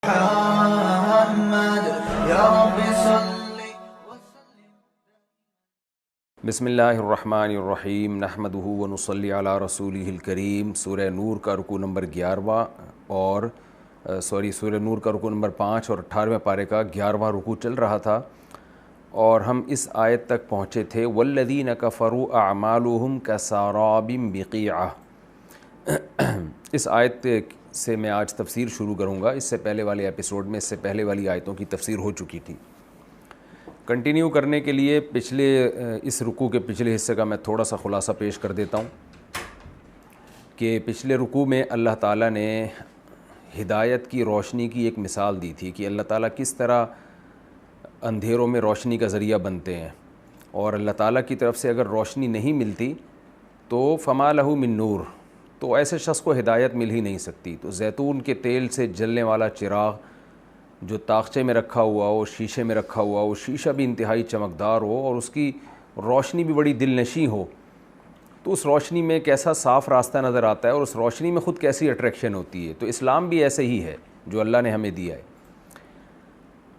محمد یا رب صلی بسم اللہ الرحمن الرحیم نحمدہ ونصلی علی رسولہ الکریم۔ سورہ نور کا رکوع نمبر 11 اور سورہ نور کا رکوع نمبر 5 اور 18ویں پارے کا 11واں رکوع چل رہا تھا، اور ہم اس آیت تک پہنچے تھے والذین کفروا اعمالهم کسراب بقیعہ۔ اس آیت سے میں آج تفسیر شروع کروں گا۔ اس سے پہلے والے ایپیسوڈ میں اس سے پہلے والی آیتوں کی تفسیر ہو چکی تھی۔ کنٹینیو کرنے کے لیے اس رکوع کے پچھلے حصے کا میں تھوڑا سا خلاصہ پیش کر دیتا ہوں کہ پچھلے رکوع میں اللہ تعالیٰ نے ہدایت کی روشنی کی ایک مثال دی تھی کہ اللہ تعالیٰ کس طرح اندھیروں میں روشنی کا ذریعہ بنتے ہیں، اور اللہ تعالیٰ کی طرف سے اگر روشنی نہیں ملتی تو فما لہ من نور، تو ایسے شخص کو ہدایت مل ہی نہیں سکتی۔ تو زیتون کے تیل سے جلنے والا چراغ جو طاقچے میں رکھا ہوا ہو، شیشے میں رکھا ہوا ہو، شیشہ بھی انتہائی چمکدار ہو اور اس کی روشنی بھی بڑی دل نشیں ہو، تو اس روشنی میں کیسا صاف راستہ نظر آتا ہے اور اس روشنی میں خود کیسی اٹریکشن ہوتی ہے۔ تو اسلام بھی ایسے ہی ہے جو اللہ نے ہمیں دیا ہے۔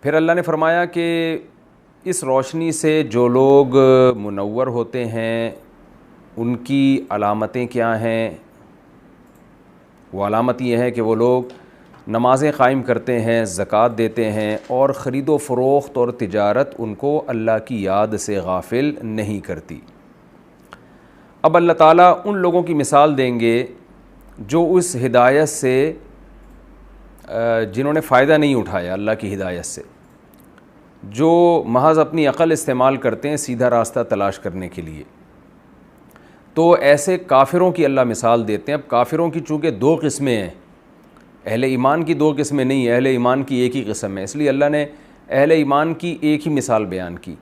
پھر اللہ نے فرمایا کہ اس روشنی سے جو لوگ منور ہوتے ہیں ان کی علامتیں کیا ہیں؟ وہ علامت یہ ہے کہ وہ لوگ نمازیں قائم کرتے ہیں، زکوٰۃ دیتے ہیں، اور خرید و فروخت اور تجارت ان کو اللہ کی یاد سے غافل نہیں کرتی۔ اب اللہ تعالیٰ ان لوگوں کی مثال دیں گے جو اس ہدایت سے جنہوں نے فائدہ نہیں اٹھایا اللہ کی ہدایت سے، جو محض اپنی عقل استعمال کرتے ہیں سیدھا راستہ تلاش کرنے کے لیے۔ تو ایسے کافروں کی اللہ مثال دیتے ہیں۔ اب کافروں کی چونکہ دو قسمیں ہیں، اہل ایمان کی دو قسمیں نہیں ہیں، اہل ایمان کی ایک ہی قسم ہے، اس لیے اللہ نے اہل ایمان کی ایک ہی مثال بیان کی۔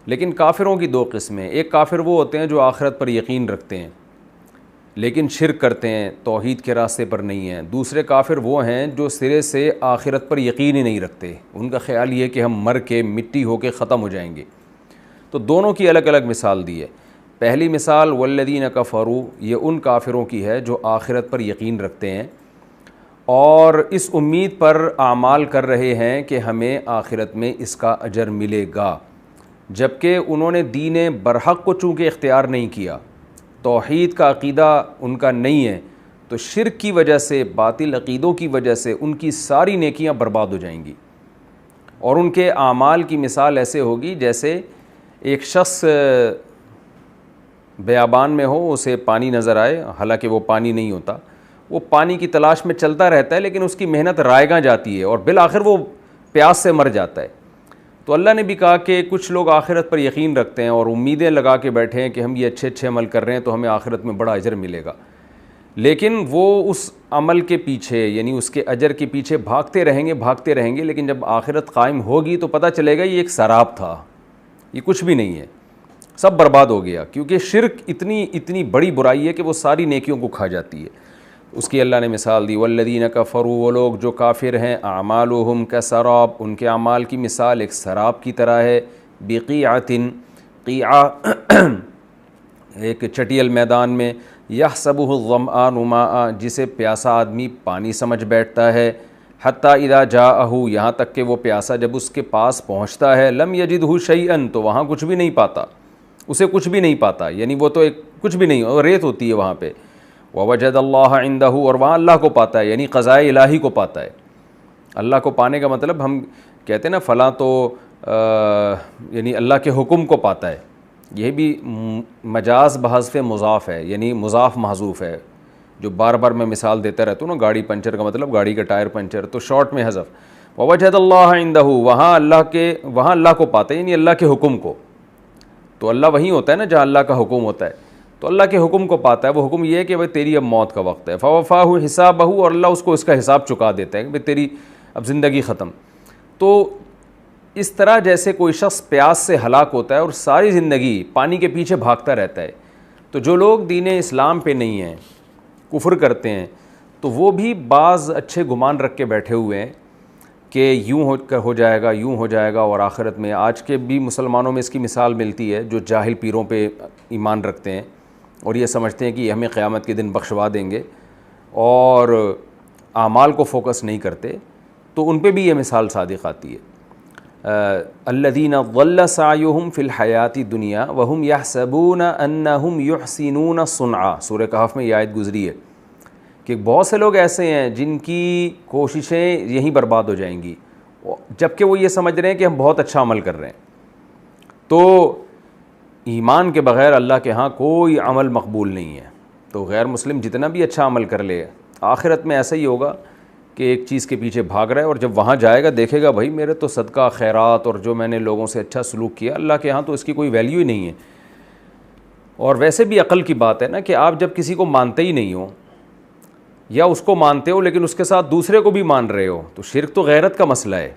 لیکن کافروں کی دو قسمیں، ایک کافر وہ ہوتے ہیں جو آخرت پر یقین رکھتے ہیں لیکن شرک کرتے ہیں، توحید کے راستے پر نہیں ہیں۔ دوسرے کافر وہ ہیں جو سرے سے آخرت پر یقین ہی نہیں رکھتے، ان کا خیال یہ کہ ہم مر کے مٹی ہو کے ختم ہو جائیں گے۔ تو دونوں کی الگ الگ مثال دی ہے۔ پہلی مثال والذین کفروا، یہ ان کافروں کی ہے جو آخرت پر یقین رکھتے ہیں اور اس امید پر اعمال کر رہے ہیں کہ ہمیں آخرت میں اس کا اجر ملے گا، جبکہ انہوں نے دین برحق کو چونکہ اختیار نہیں کیا، توحید کا عقیدہ ان کا نہیں ہے، تو شرک کی وجہ سے، باطل عقیدوں کی وجہ سے ان کی ساری نیکیاں برباد ہو جائیں گی، اور ان کے اعمال کی مثال ایسے ہوگی جیسے ایک شخص بیابان میں ہو، اسے پانی نظر آئے، حالانکہ وہ پانی نہیں ہوتا، وہ پانی کی تلاش میں چلتا رہتا ہے لیکن اس کی محنت رائیگاں جاتی ہے اور بالآخر وہ پیاس سے مر جاتا ہے۔ تو اللہ نے بھی کہا کہ کچھ لوگ آخرت پر یقین رکھتے ہیں اور امیدیں لگا کے بیٹھے ہیں کہ ہم یہ اچھے عمل کر رہے ہیں تو ہمیں آخرت میں بڑا اجر ملے گا، لیکن وہ اس عمل کے پیچھے یعنی اس کے اجر کے پیچھے بھاگتے رہیں گے، لیکن جب آخرت قائم ہوگی تو پتہ چلے گا یہ ایک سراب تھا، یہ کچھ بھی نہیں ہے، سب برباد ہو گیا، کیونکہ شرک اتنی بڑی برائی ہے کہ وہ ساری نیکیوں کو کھا جاتی ہے۔ اس کی اللہ نے مثال دی والذین کفروا، وہ لوگ جو کافر ہیں، اعمالهم کسراب، ان کے اعمال کی مثال ایک سراب کی طرح ہے، بقیعۃ، قیعہ ایک چٹیل میدان میں، یحسبہ الظمآن ماء، جسے پیاسا آدمی پانی سمجھ بیٹھتا ہے، حتی اذا جاءہ، یہاں تک کہ وہ پیاسا جب اس کے پاس پہنچتا ہے، لم یجدہ شیئا، تو وہاں کچھ بھی نہیں پاتا، اسے کچھ بھی نہیں پاتا، یعنی وہ تو ایک کچھ بھی نہیں، اور ریت ہوتی ہے وہاں پہ، ووجد اللہ عندہ، اور وہاں اللہ کو پاتا ہے، یعنی قضاء الہی کو پاتا ہے۔ اللہ کو پانے کا مطلب ہم کہتے ہیں نا فلاں تو یعنی اللہ کے حکم کو پاتا ہے، یہ بھی مجاز بحذف مضاف ہے، یعنی مضاف محذوف ہے، جو بار بار میں مثال دیتا رہتا ہوں نا، گاڑی پنچر کا مطلب گاڑی کا ٹائر پنچر، تو شارٹ میں حذف، ووجد اللہ عندہ، وہاں اللہ کو پاتا ہے، یعنی اللہ کے حکم کو۔ تو اللہ وہیں ہوتا ہے نا جہاں اللہ کا حکم ہوتا ہے، تو اللہ کے حکم کو پاتا ہے۔ وہ حکم یہ ہے کہ بھئی تیری اب موت کا وقت ہے، فوفاہ حسابہ، اور اللہ اس کو اس کا حساب چکا دیتا ہے کہ بھئی تیری اب زندگی ختم۔ تو اس طرح جیسے کوئی شخص پیاس سے ہلاک ہوتا ہے اور ساری زندگی پانی کے پیچھے بھاگتا رہتا ہے، تو جو لوگ دین اسلام پہ نہیں ہیں، کفر کرتے ہیں، تو وہ بھی بعض اچھے گمان رکھ کے بیٹھے ہوئے ہیں کہ یوں ہو جائے گا، اور آخرت میں آج کے بھی مسلمانوں میں اس کی مثال ملتی ہے جو جاہل پیروں پہ ایمان رکھتے ہیں اور یہ سمجھتے ہیں کہ یہ ہمیں قیامت کے دن بخشوا دیں گے، اور اعمال کو فوکس نہیں کرتے۔ تو ان پہ بھی یہ مثال صادق آتی ہے. الذین ضل سعیہم فی الحیات الدنیا وہم یحسبون انہم یحسنون صنعا. سورہ کہف میں یہ آیت گزری ہے کہ بہت سے لوگ ایسے ہیں جن کی کوششیں یہیں برباد ہو جائیں گی جبکہ وہ یہ سمجھ رہے ہیں کہ ہم بہت اچھا عمل کر رہے ہیں. تو ایمان کے بغیر اللہ کے ہاں کوئی عمل مقبول نہیں ہے. تو غیر مسلم جتنا بھی اچھا عمل کر لے آخرت میں ایسا ہی ہوگا کہ ایک چیز کے پیچھے بھاگ رہا ہے, اور جب وہاں جائے گا دیکھے گا بھائی میرے تو صدقہ خیرات اور جو میں نے لوگوں سے اچھا سلوک کیا اللہ کے ہاں تو اس کی کوئی ویلیو ہی نہیں ہے. اور ویسے بھی عقل کی بات ہے نا کہ آپ جب کسی کو مانتے ہی نہیں ہو یا اس کو مانتے ہو لیکن اس کے ساتھ دوسرے کو بھی مان رہے ہو تو شرک تو غیرت کا مسئلہ ہے.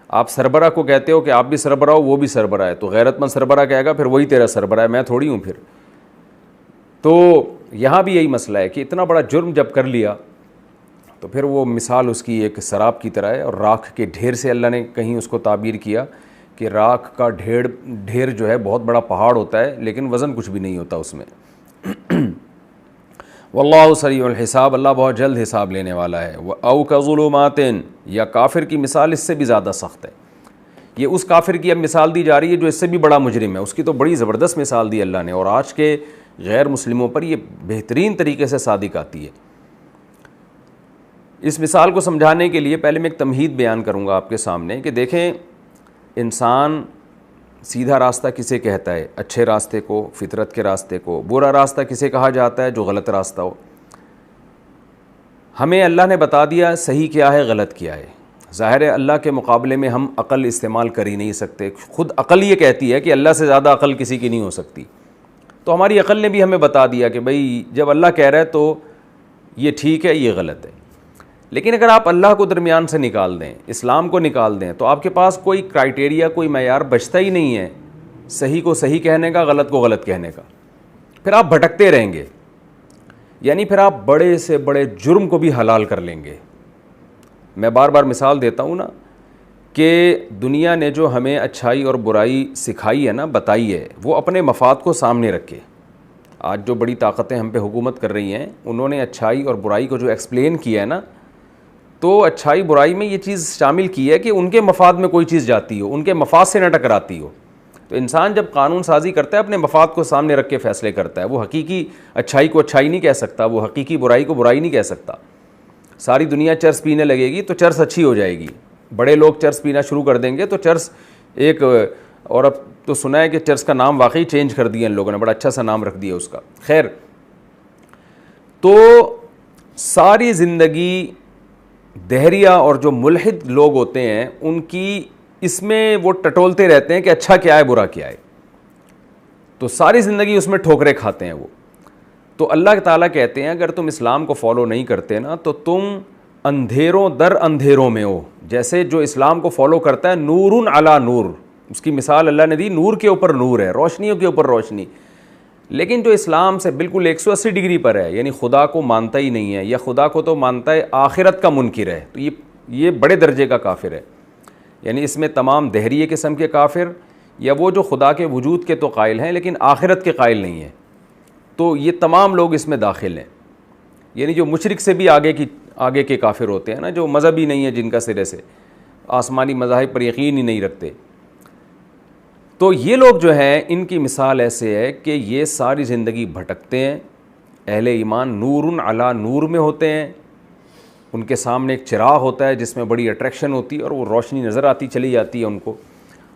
آپ سربراہ کو کہتے ہو کہ آپ بھی سربراہ ہو وہ بھی سربراہ ہے, تو غیرت مند سربراہ کہے گا پھر وہی تیرا سربراہ ہے, میں تھوڑی ہوں پھر. تو یہاں بھی یہی مسئلہ ہے کہ اتنا بڑا جرم جب کر لیا تو پھر وہ مثال اس کی ایک سراب کی طرح ہے. اور راکھ کے ڈھیر سے اللہ نے کہیں اس کو تعبیر کیا کہ راکھ کا ڈھیر جو ہے بہت بڑا پہاڑ ہوتا ہے لیکن وزن کچھ بھی نہیں ہوتا اس میں. واللہ سریع الحساب, اللہ بہت جلد حساب لینے والا ہے. او کظلمات, یا کافر کی مثال اس سے بھی زیادہ سخت ہے. یہ اس کافر کی اب مثال دی جا رہی ہے جو اس سے بھی بڑا مجرم ہے, اس کی تو بڑی زبردست مثال دی اللہ نے, اور آج کے غیر مسلموں پر یہ بہترین طریقے سے صادق آتی ہے. اس مثال کو سمجھانے کے لیے پہلے میں ایک تمہید بیان کروں گا آپ کے سامنے کہ دیکھیں انسان سیدھا راستہ کسے کہتا ہے, اچھے راستے کو, فطرت کے راستے کو. برا راستہ کسے کہا جاتا ہے, جو غلط راستہ ہو. ہمیں اللہ نے بتا دیا صحیح کیا ہے غلط کیا ہے. ظاہر ہے اللہ کے مقابلے میں ہم عقل استعمال کر ہی نہیں سکتے. خود عقل یہ کہتی ہے کہ اللہ سے زیادہ عقل کسی کی نہیں ہو سکتی. تو ہماری عقل نے بھی ہمیں بتا دیا کہ بھئی جب اللہ کہہ رہا ہے تو یہ ٹھیک ہے یہ غلط ہے. لیکن اگر آپ اللہ کو درمیان سے نکال دیں, اسلام کو نکال دیں, تو آپ کے پاس کوئی کرائٹیریا, کوئی معیار بچتا ہی نہیں ہے صحیح کو صحیح کہنے کا, غلط کو غلط کہنے کا. پھر آپ بھٹکتے رہیں گے, یعنی پھر آپ بڑے سے بڑے جرم کو بھی حلال کر لیں گے. میں بار بار مثال دیتا ہوں نا کہ دنیا نے جو ہمیں اچھائی اور برائی سکھائی ہے نا, بتائی ہے, وہ اپنے مفاد کو سامنے رکھے. آج جو بڑی طاقتیں ہم پہ حکومت کر رہی ہیں انہوں نے اچھائی اور برائی کو جو ایکسپلین کیا ہے نا, تو اچھائی برائی میں یہ چیز شامل کی ہے کہ ان کے مفاد میں کوئی چیز جاتی ہو, ان کے مفاد سے نہ ٹکراتی ہو. تو انسان جب قانون سازی کرتا ہے اپنے مفاد کو سامنے رکھ کے فیصلے کرتا ہے. وہ حقیقی اچھائی کو اچھائی نہیں کہہ سکتا, وہ حقیقی برائی کو برائی نہیں کہہ سکتا. ساری دنیا چرس پینے لگے گی تو چرس اچھی ہو جائے گی, بڑے لوگ چرس پینا شروع کر دیں گے تو چرس ایک, اور اب تو سنا ہے کہ چرس کا نام واقعی چینج کر دیا ان لوگوں نے, بڑا اچھا سا نام رکھ دیا اس کا. خیر, تو ساری زندگی دہریہ اور جو ملحد لوگ ہوتے ہیں ان کی اس میں وہ ٹٹولتے رہتے ہیں کہ اچھا کیا ہے برا کیا ہے, تو ساری زندگی اس میں ٹھوکریں کھاتے ہیں وہ. تو اللہ تعالیٰ کہتے ہیں اگر تم اسلام کو فالو نہیں کرتے نا تو تم اندھیروں در اندھیروں میں ہو. جیسے جو اسلام کو فالو کرتا ہے نور علی نور, اس کی مثال اللہ نے دی, نور کے اوپر نور ہے, روشنیوں کے اوپر روشنی. لیکن جو اسلام سے بالکل 180 ڈگری پر ہے, یعنی خدا کو مانتا ہی نہیں ہے, یا خدا کو تو مانتا ہے آخرت کا منکر ہے, تو یہ بڑے درجے کا کافر ہے. یعنی اس میں تمام دہریے قسم کے کافر, یا وہ جو خدا کے وجود کے تو قائل ہیں لیکن آخرت کے قائل نہیں ہیں, تو یہ تمام لوگ اس میں داخل ہیں. یعنی جو مشرک سے بھی آگے کے کافر ہوتے ہیں نا, جو مذہبی نہیں ہے, جن کا سرے سے آسمانی مذاہب پر یقین ہی نہیں رکھتے. تو یہ لوگ جو ہیں ان کی مثال ایسے ہے کہ یہ ساری زندگی بھٹکتے ہیں. اہل ایمان نور علی نور میں ہوتے ہیں, ان کے سامنے ایک چراغ ہوتا ہے جس میں بڑی اٹریکشن ہوتی ہے اور وہ روشنی نظر آتی چلی جاتی ہے ان کو.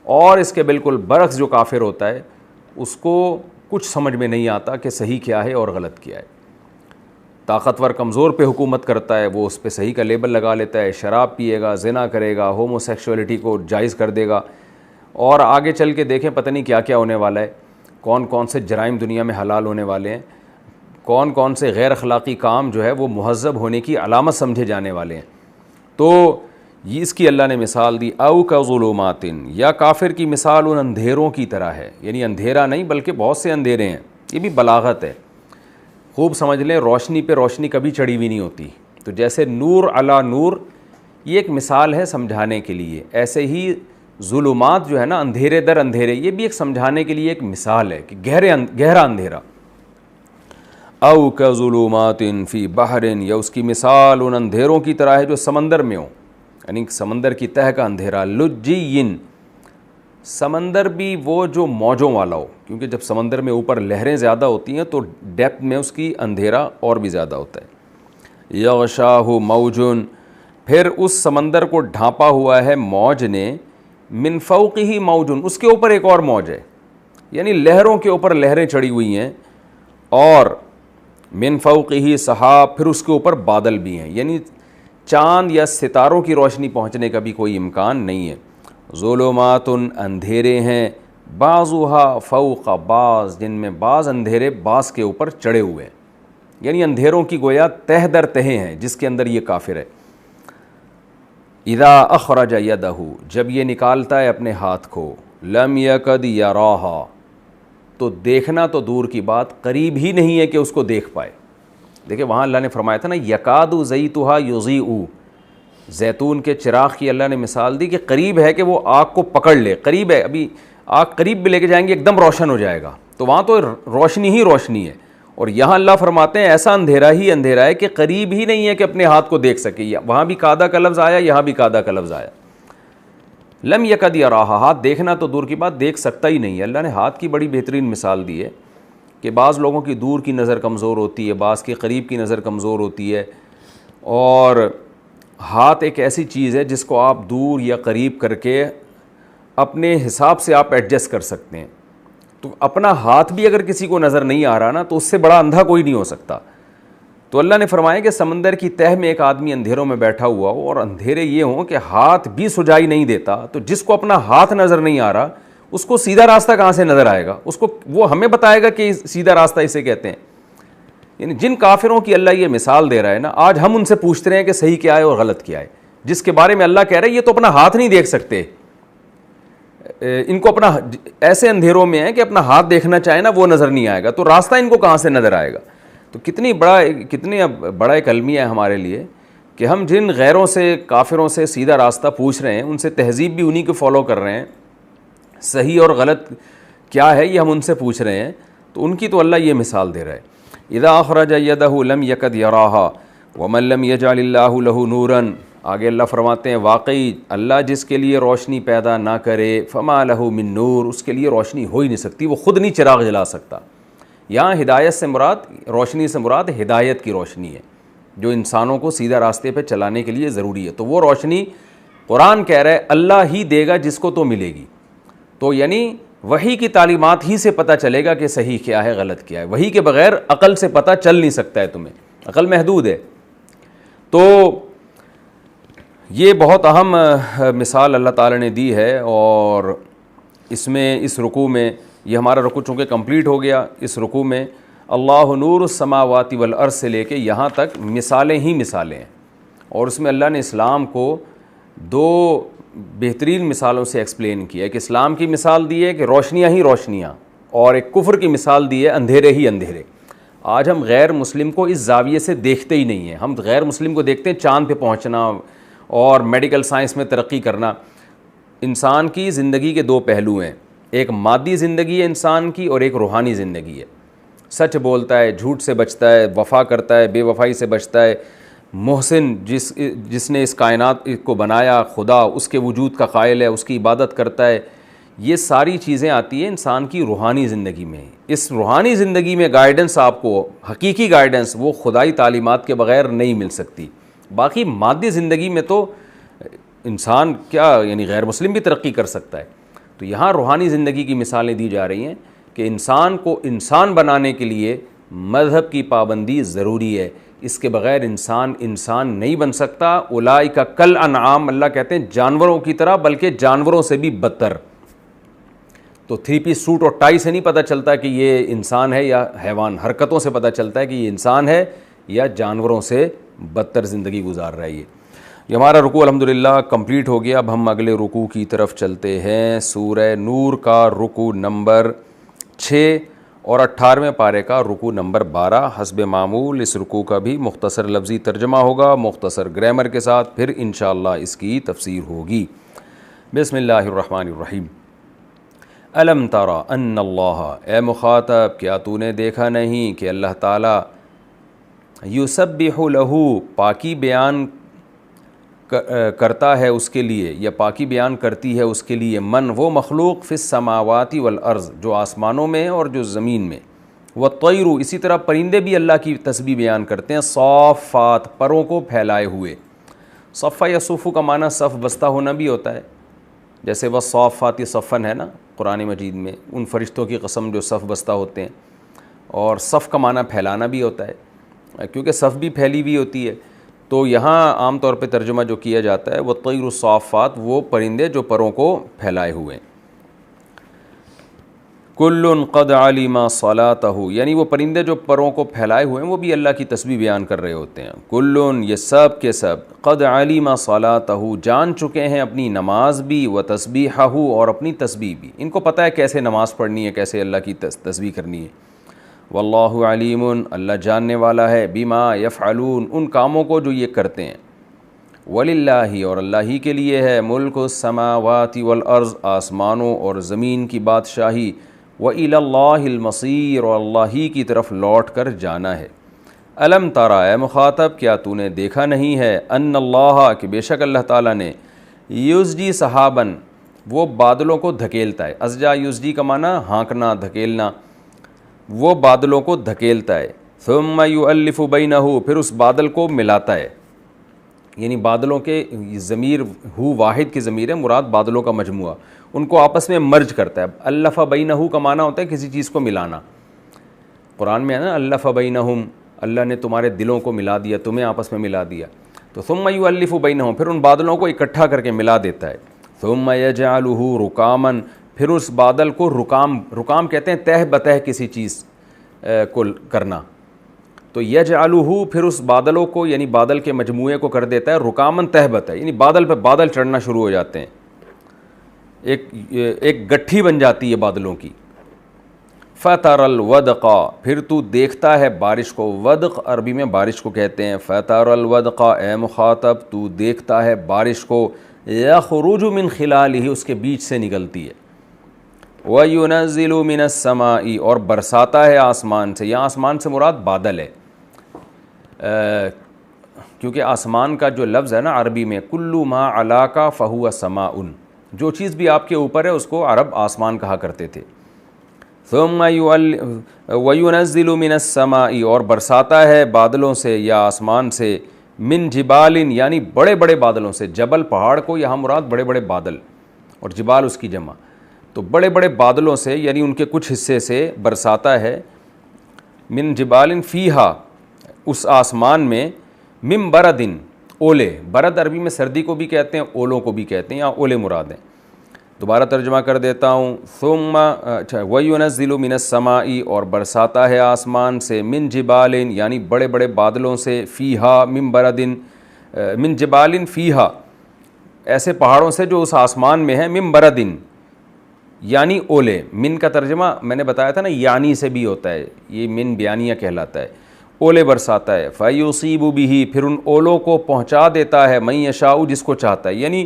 اور اس کے بالکل برعکس جو کافر ہوتا ہے اس کو کچھ سمجھ میں نہیں آتا کہ صحیح کیا ہے اور غلط کیا ہے. طاقتور کمزور پہ حکومت کرتا ہے, وہ اس پہ صحیح کا لیبل لگا لیتا ہے, شراب پیے گا, زنا کرے گا, ہومو سیکشولیٹی کو جائز کر دے گا, اور آگے چل کے دیکھیں پتہ نہیں کیا کیا ہونے والا ہے, کون کون سے جرائم دنیا میں حلال ہونے والے ہیں, کون کون سے غیر اخلاقی کام جو ہے وہ مہذب ہونے کی علامت سمجھے جانے والے ہیں. تو یہ اس کی اللہ نے مثال دی, او کا ظلمات, یا کافر کی مثال ان اندھیروں کی طرح ہے. یعنی اندھیرا نہیں بلکہ بہت سے اندھیرے ہیں, یہ بھی بلاغت ہے, خوب سمجھ لیں. روشنی پہ روشنی کبھی چڑھی ہوئی نہیں ہوتی. تو جیسے نور علی نور یہ ایک مثال ہے سمجھانے کے لیے, ایسے ہی ظلمات جو ہے نا, اندھیرے در اندھیرے, یہ بھی ایک سمجھانے کے لیے ایک مثال ہے کہ گہرا اندھیرا. او کا ظلمات فی بحر, یا اس کی مثال ان اندھیروں کی طرح ہے جو سمندر میں ہو. یعنی سمندر کی تہ کا اندھیرا، لجین، سمندر بھی وہ جو موجوں والا ہو، کیونکہ جب سمندر میں اوپر لہریں زیادہ ہوتی ہیں تو ڈیپتھ میں اس کی اندھیرا اور بھی زیادہ ہوتا ہے۔ یغشاہ موجن، پھر اس سمندر کو ڈھانپا ہوا ہے موج نے، من فوقہ موجن، اس کے اوپر ایک اور موج ہے، یعنی لہروں کے اوپر لہریں چڑھی ہوئی ہیں، اور من فوقہ سحاب، پھر اس کے اوپر بادل بھی ہیں، یعنی چاند یا ستاروں کی روشنی پہنچنے کا بھی کوئی امکان نہیں ہے۔ ظلمات، اندھیرے ہیں، بعضها فوق بعض، جن میں بعض اندھیرے بعض کے اوپر چڑھے ہوئے ہیں، یعنی اندھیروں کی گویا تہ در تہیں ہیں جس کے اندر یہ کافر ہے۔ اذا اخرج یدہ، جب یہ نکالتا ہے اپنے ہاتھ کو، لم یکد یراہا، تو دیکھنا تو دور کی بات، قریب ہی نہیں ہے کہ اس کو دیکھ پائے۔ دیکھیں وہاں اللہ نے فرمایا تھا نا یکاد زیتھا یضیء، زیتون کے چراغ کی اللہ نے مثال دی کہ قریب ہے کہ وہ آگ کو پکڑ لے، قریب ہے، ابھی آگ قریب بھی لے کے جائیں گے ایک دم روشن ہو جائے گا، تو وہاں تو روشنی ہی روشنی ہے، اور یہاں اللہ فرماتے ہیں ایسا اندھیرا ہی اندھیرا ہے کہ قریب ہی نہیں ہے کہ اپنے ہاتھ کو دیکھ سکے۔ وہاں بھی قادہ کا لفظ آیا، یہاں بھی قادہ کا لفظ آیا۔ لم یکد یراہا، ہاتھ دیکھنا تو دور کی بات، دیکھ سکتا ہی نہیں ہے۔ اللہ نے ہاتھ کی بڑی بہترین مثال دی ہے کہ بعض لوگوں کی دور کی نظر کمزور ہوتی ہے، بعض کی قریب کی نظر کمزور ہوتی ہے، اور ہاتھ ایک ایسی چیز ہے جس کو آپ دور یا قریب کر کے اپنے حساب سے آپ ایڈجسٹ کر سکتے ہیں۔ تو اپنا ہاتھ بھی اگر کسی کو نظر نہیں آ رہا نا تو اس سے بڑا اندھا کوئی نہیں ہو سکتا۔ تو اللہ نے فرمایا کہ سمندر کی تہ میں ایک آدمی اندھیروں میں بیٹھا ہوا ہو، اور اندھیرے یہ ہوں کہ ہاتھ بھی سجائی نہیں دیتا، تو جس کو اپنا ہاتھ نظر نہیں آ رہا اس کو سیدھا راستہ کہاں سے نظر آئے گا؟ اس کو وہ ہمیں بتائے گا کہ سیدھا راستہ اسے کہتے ہیں۔ یعنی جن کافروں کی اللہ یہ مثال دے رہا ہے نا، آج ہم ان سے پوچھتے ہیں کہ صحیح کیا ہے اور غلط کیا ہے، جس کے بارے میں اللہ کہہ رہا ہے یہ تو اپنا ہاتھ نہیں دیکھ سکتے، ان کو اپنا ایسے اندھیروں میں ہے کہ اپنا ہاتھ دیکھنا چاہے نا وہ نظر نہیں آئے گا، تو راستہ ان کو کہاں سے نظر آئے گا؟ تو کتنی بڑا ایک المیہ ہے ہمارے لیے کہ ہم جن غیروں سے، کافروں سے سیدھا راستہ پوچھ رہے ہیں، ان سے تہذیب بھی انہی کو فالو کر رہے ہیں، صحیح اور غلط کیا ہے یہ ہم ان سے پوچھ رہے ہیں، تو ان کی تو اللہ یہ مثال دے رہا ہے۔ اذا اخرج یدہ لم یکد یراہا ومن لم یجعل اللہ لہ نورا، آگے اللہ فرماتے ہیں واقعی اللہ جس کے لیے روشنی پیدا نہ کرے، فما لہ من نور، اس کے لیے روشنی ہو ہی نہیں سکتی، وہ خود نہیں چراغ جلا سکتا۔ یہاں ہدایت سے مراد، روشنی سے مراد ہدایت کی روشنی ہے جو انسانوں کو سیدھا راستے پہ چلانے کے لیے ضروری ہے، تو وہ روشنی قرآن کہہ رہا ہے اللہ ہی دے گا جس کو تو ملے گی۔ تو یعنی وحی کی تعلیمات ہی سے پتہ چلے گا کہ صحیح کیا ہے غلط کیا ہے، وحی کے بغیر عقل سے پتہ چل نہیں سکتا ہے، تمہیں عقل محدود ہے۔ تو یہ بہت اہم مثال اللہ تعالی نے دی ہے، اور اس میں اس رکوع میں، یہ ہمارا رکوع چونکہ کمپلیٹ ہو گیا، اس رکوع میں اللہ نور السماوات والارض سے لے کے یہاں تک مثالیں ہی مثالیں ہیں، اور اس میں اللہ نے اسلام کو دو بہترین مثالوں سے ایکسپلین کیا ہے، کہ اسلام کی مثال دی ہے کہ روشنیاں ہی روشنیاں، اور ایک کفر کی مثال دی ہے اندھیرے ہی اندھیرے۔ آج ہم غیر مسلم کو اس زاویے سے دیکھتے ہی نہیں ہیں، ہم غیر مسلم کو دیکھتے ہیں چاند پہ پہنچنا اور میڈیکل سائنس میں ترقی کرنا۔ انسان کی زندگی کے دو پہلو ہیں، ایک مادی زندگی ہے انسان کی، اور ایک روحانی زندگی ہے۔ سچ بولتا ہے، جھوٹ سے بچتا ہے، وفا کرتا ہے، بے وفائی سے بچتا ہے، محسن جس نے اس کائنات کو بنایا، خدا اس کے وجود کا قائل ہے، اس کی عبادت کرتا ہے، یہ ساری چیزیں آتی ہیں انسان کی روحانی زندگی میں۔ اس روحانی زندگی میں گائیڈنس آپ کو، حقیقی گائیڈنس، وہ خدائی تعلیمات کے بغیر نہیں مل سکتی۔ باقی مادی زندگی میں تو انسان کیا، یعنی غیر مسلم بھی ترقی کر سکتا ہے۔ تو یہاں روحانی زندگی کی مثالیں دی جا رہی ہیں کہ انسان کو انسان بنانے کے لیے مذہب کی پابندی ضروری ہے، اس کے بغیر انسان نہیں بن سکتا۔ اولئک کالانعام، اللہ کہتے ہیں جانوروں کی طرح، بلکہ جانوروں سے بھی بدتر۔ تو 3 پیس سوٹ اور ٹائی سے نہیں پتہ چلتا کہ یہ انسان ہے یا حیوان، حرکتوں سے پتہ چلتا ہے کہ یہ انسان ہے یا جانوروں سے بدتر زندگی گزار رہا ہے۔ یہ ہمارا رکوع الحمدللہ کمپلیٹ ہو گیا۔ اب ہم اگلے رکوع کی طرف چلتے ہیں، سورہ نور کا رکوع نمبر 6 اور 18ویں پارے کا رکوع نمبر 12۔ حسب معمول اس رکوع کا بھی مختصر لفظی ترجمہ ہوگا، مختصر گرامر کے ساتھ، پھر انشاءاللہ اس کی تفسیر ہوگی۔ بسم اللہ الرحمن الرحیم۔ الم تری ان اللہ، اے مخاطب کیا تو نے دیکھا نہیں کہ اللہ تعالیٰ یسبح لہ، پاکی بیان کرتا ہے اس کے لیے یا پاکی بیان کرتی ہے اس کے لیے من وہ مخلوق فی السماوات والارض جو آسمانوں میں اور جو زمین میں، والطیر اسی طرح پرندے بھی اللہ کی تسبیح بیان کرتے ہیں، صافات پروں کو پھیلائے ہوئے۔ صفہ یا صفو کا معنی صف بستہ ہونا بھی ہوتا ہے، جیسے وہ صافات صفن ہے نا قرآن مجید میں، ان فرشتوں کی قسم جو صف بستہ ہوتے ہیں، اور صف کا معنی پھیلانا بھی ہوتا ہے کیونکہ صف بھی پھیلی ہوئی ہوتی ہے۔ تو یہاں عام طور پہ ترجمہ جو کیا جاتا ہے وہ طیر الصافات، وہ پرندے جو پروں کو پھیلائے ہوئے ہیں۔ کل قد علم صلاتہ، یعنی وہ پرندے جو پروں کو پھیلائے ہوئے ہیں وہ بھی اللہ کی تسبیح بیان کر رہے ہوتے ہیں۔ کل یہ سب کے سب قد علم صلاتہ جان چکے ہیں اپنی نماز بھی، و تسبیحہ اور اپنی تسبیح بھی، ان کو پتہ ہے کیسے نماز پڑھنی ہے، کیسے اللہ کی تسبیح کرنی ہے۔ واللہ علیم اللہ جاننے والا ہے بما یفعلون ان کاموں کو جو یہ کرتے ہیں۔ وللہ اور اللہ ہی کے لیے ہے ملک السماوات والارض آسمانوں اور زمین کی بادشاہی، وإلی اللہ المصیر اور اللہ ہی کی طرف لوٹ کر جانا ہے۔ الم ترى اے مخاطب کیا تو نے دیکھا نہیں ہے ان اللہ کہ بے شک اللہ تعالیٰ نے یزجی سحاباً وہ بادلوں کو دھکیلتا ہے، ازجا یزجی کا معنی ہانکنا دھکیلنا، وہ بادلوں کو دھکیلتا ہے، ثم یؤلف بینہ پھر اس بادل کو ملاتا ہے، یعنی بادلوں کے ضمیر ہو واحد کی ضمیر ہے، مراد بادلوں کا مجموعہ، ان کو آپس میں مرج کرتا ہے۔ الف بینہ کا معنی ہوتا ہے کسی چیز کو ملانا، قرآن میں ہے نا الف بینہم، اللہ نے تمہارے دلوں کو ملا دیا، تمہیں آپس میں ملا دیا، تو ثم یؤلف بینہم پھر ان بادلوں کو اکٹھا کر کے ملا دیتا ہے، ثم یجعلہ رکاماً پھر اس بادل کو رکام کہتے ہیں تہ بتہ کسی چیز کو کرنا، تو یجعلہ پھر اس بادلوں کو یعنی بادل کے مجموعے کو کر دیتا ہے رکاماً تہ بتہ، یعنی بادل پہ بادل چڑھنا شروع ہو جاتے ہیں، ایک گٹھی بن جاتی ہے بادلوں کی۔ فتر الودق پھر تو دیکھتا ہے بارش کو، ودق عربی میں بارش کو کہتے ہیں۔ فتر الودق اے مخاطب تو دیکھتا ہے بارش کو، یخرج من خلالہ اس کے بیچ سے نکلتی ہے، وَيُنَزِّلُ مِنَ السَّمَاءِ اور برساتا ہے آسمان سے، یہاں آسمان سے مراد بادل ہے، کیونکہ آسمان کا جو لفظ ہے نا عربی میں کُلُّ مَا عَلَاكَ فَهُوَ سَمَاءٌ، جو چیز بھی آپ کے اوپر ہے اس کو عرب آسمان کہا کرتے تھے۔ ثُمَّ وَيُنَزِّلُ مِنَ السَّمَاءِ اور برساتا ہے بادلوں سے یا آسمان سے، من جبال یعنی بڑے بڑے بادلوں سے، جبل پہاڑ کو یہاں مراد بڑے بڑے بادل، اور جبال اس کی جمع، تو بڑے بڑے بادلوں سے یعنی ان کے کچھ حصے سے برساتا ہے، من جبال فیہا اس آسمان میں، من بردن اولے، برد عربی میں سردی کو بھی کہتے ہیں اولوں کو بھی کہتے ہیں، یہاں اولے مراد ہیں۔ دوبارہ ترجمہ کر دیتا ہوں، ثم وَيُنَزِّلُ مِنَ السَّمَاءِ اور برساتا ہے آسمان سے، من جبال یعنی بڑے بڑے بادلوں سے، فیہا من بردن من جبال فیہا ایسے پہاڑوں سے جو اس آسمان میں ہیں، من بردن یعنی اولے، من کا ترجمہ میں نے بتایا تھا نا یعنی سے بھی ہوتا ہے، یہ من بیانیہ کہلاتا ہے، اولے برساتا ہے، فَيُصِيبُ بِهِ پھر ان اولوں کو پہنچا دیتا ہے، مَن يَشَاءُ جس کو چاہتا ہے، یعنی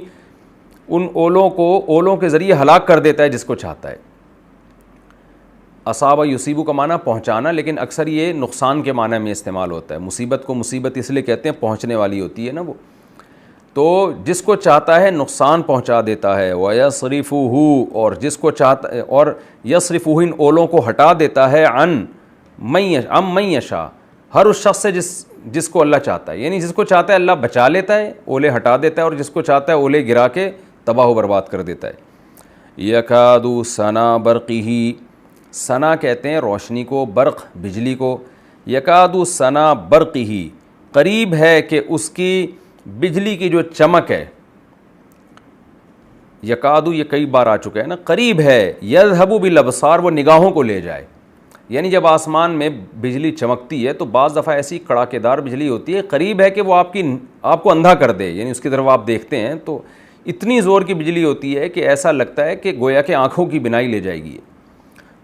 ان اولوں کے ذریعے ہلاک کر دیتا ہے جس کو چاہتا ہے۔ اصابہ یصیبو کا معنی پہنچانا، لیکن اکثر یہ نقصان کے معنی میں استعمال ہوتا ہے، مصیبت کو مصیبت اس لیے کہتے ہیں پہنچنے والی ہوتی ہے نا وہ، تو جس کو چاہتا ہے نقصان پہنچا دیتا ہے، وَيَصْرِفُهُ اور جس کو چاہتا ہے، اور يَصْرِفُهُ ان اولوں کو ہٹا دیتا ہے، عن من یشاء ہر اس شخص سے جس کو اللہ چاہتا ہے، یعنی جس کو چاہتا ہے اللہ بچا لیتا ہے، اولے ہٹا دیتا ہے، اور جس کو چاہتا ہے اولے گرا کے تباہ و برباد کر دیتا ہے۔ یکاد سنا برقہ سنا کہتے ہیں روشنی کو، برق بجلی کو، یکاد سنا برقہ قریب ہے کہ اس کی بجلی کی جو چمک ہے، یکادو یہ کئی بار آ چکا ہے نا، قریب ہے، یذہب بالابصار وہ نگاہوں کو لے جائے، یعنی جب آسمان میں بجلی چمکتی ہے تو بعض دفعہ ایسی کڑاکے دار بجلی ہوتی ہے، قریب ہے کہ وہ آپ کو اندھا کر دے، یعنی اس کی طرف آپ دیکھتے ہیں تو اتنی زور کی بجلی ہوتی ہے کہ ایسا لگتا ہے کہ گویا کہ آنکھوں کی بینائی لے جائے گی۔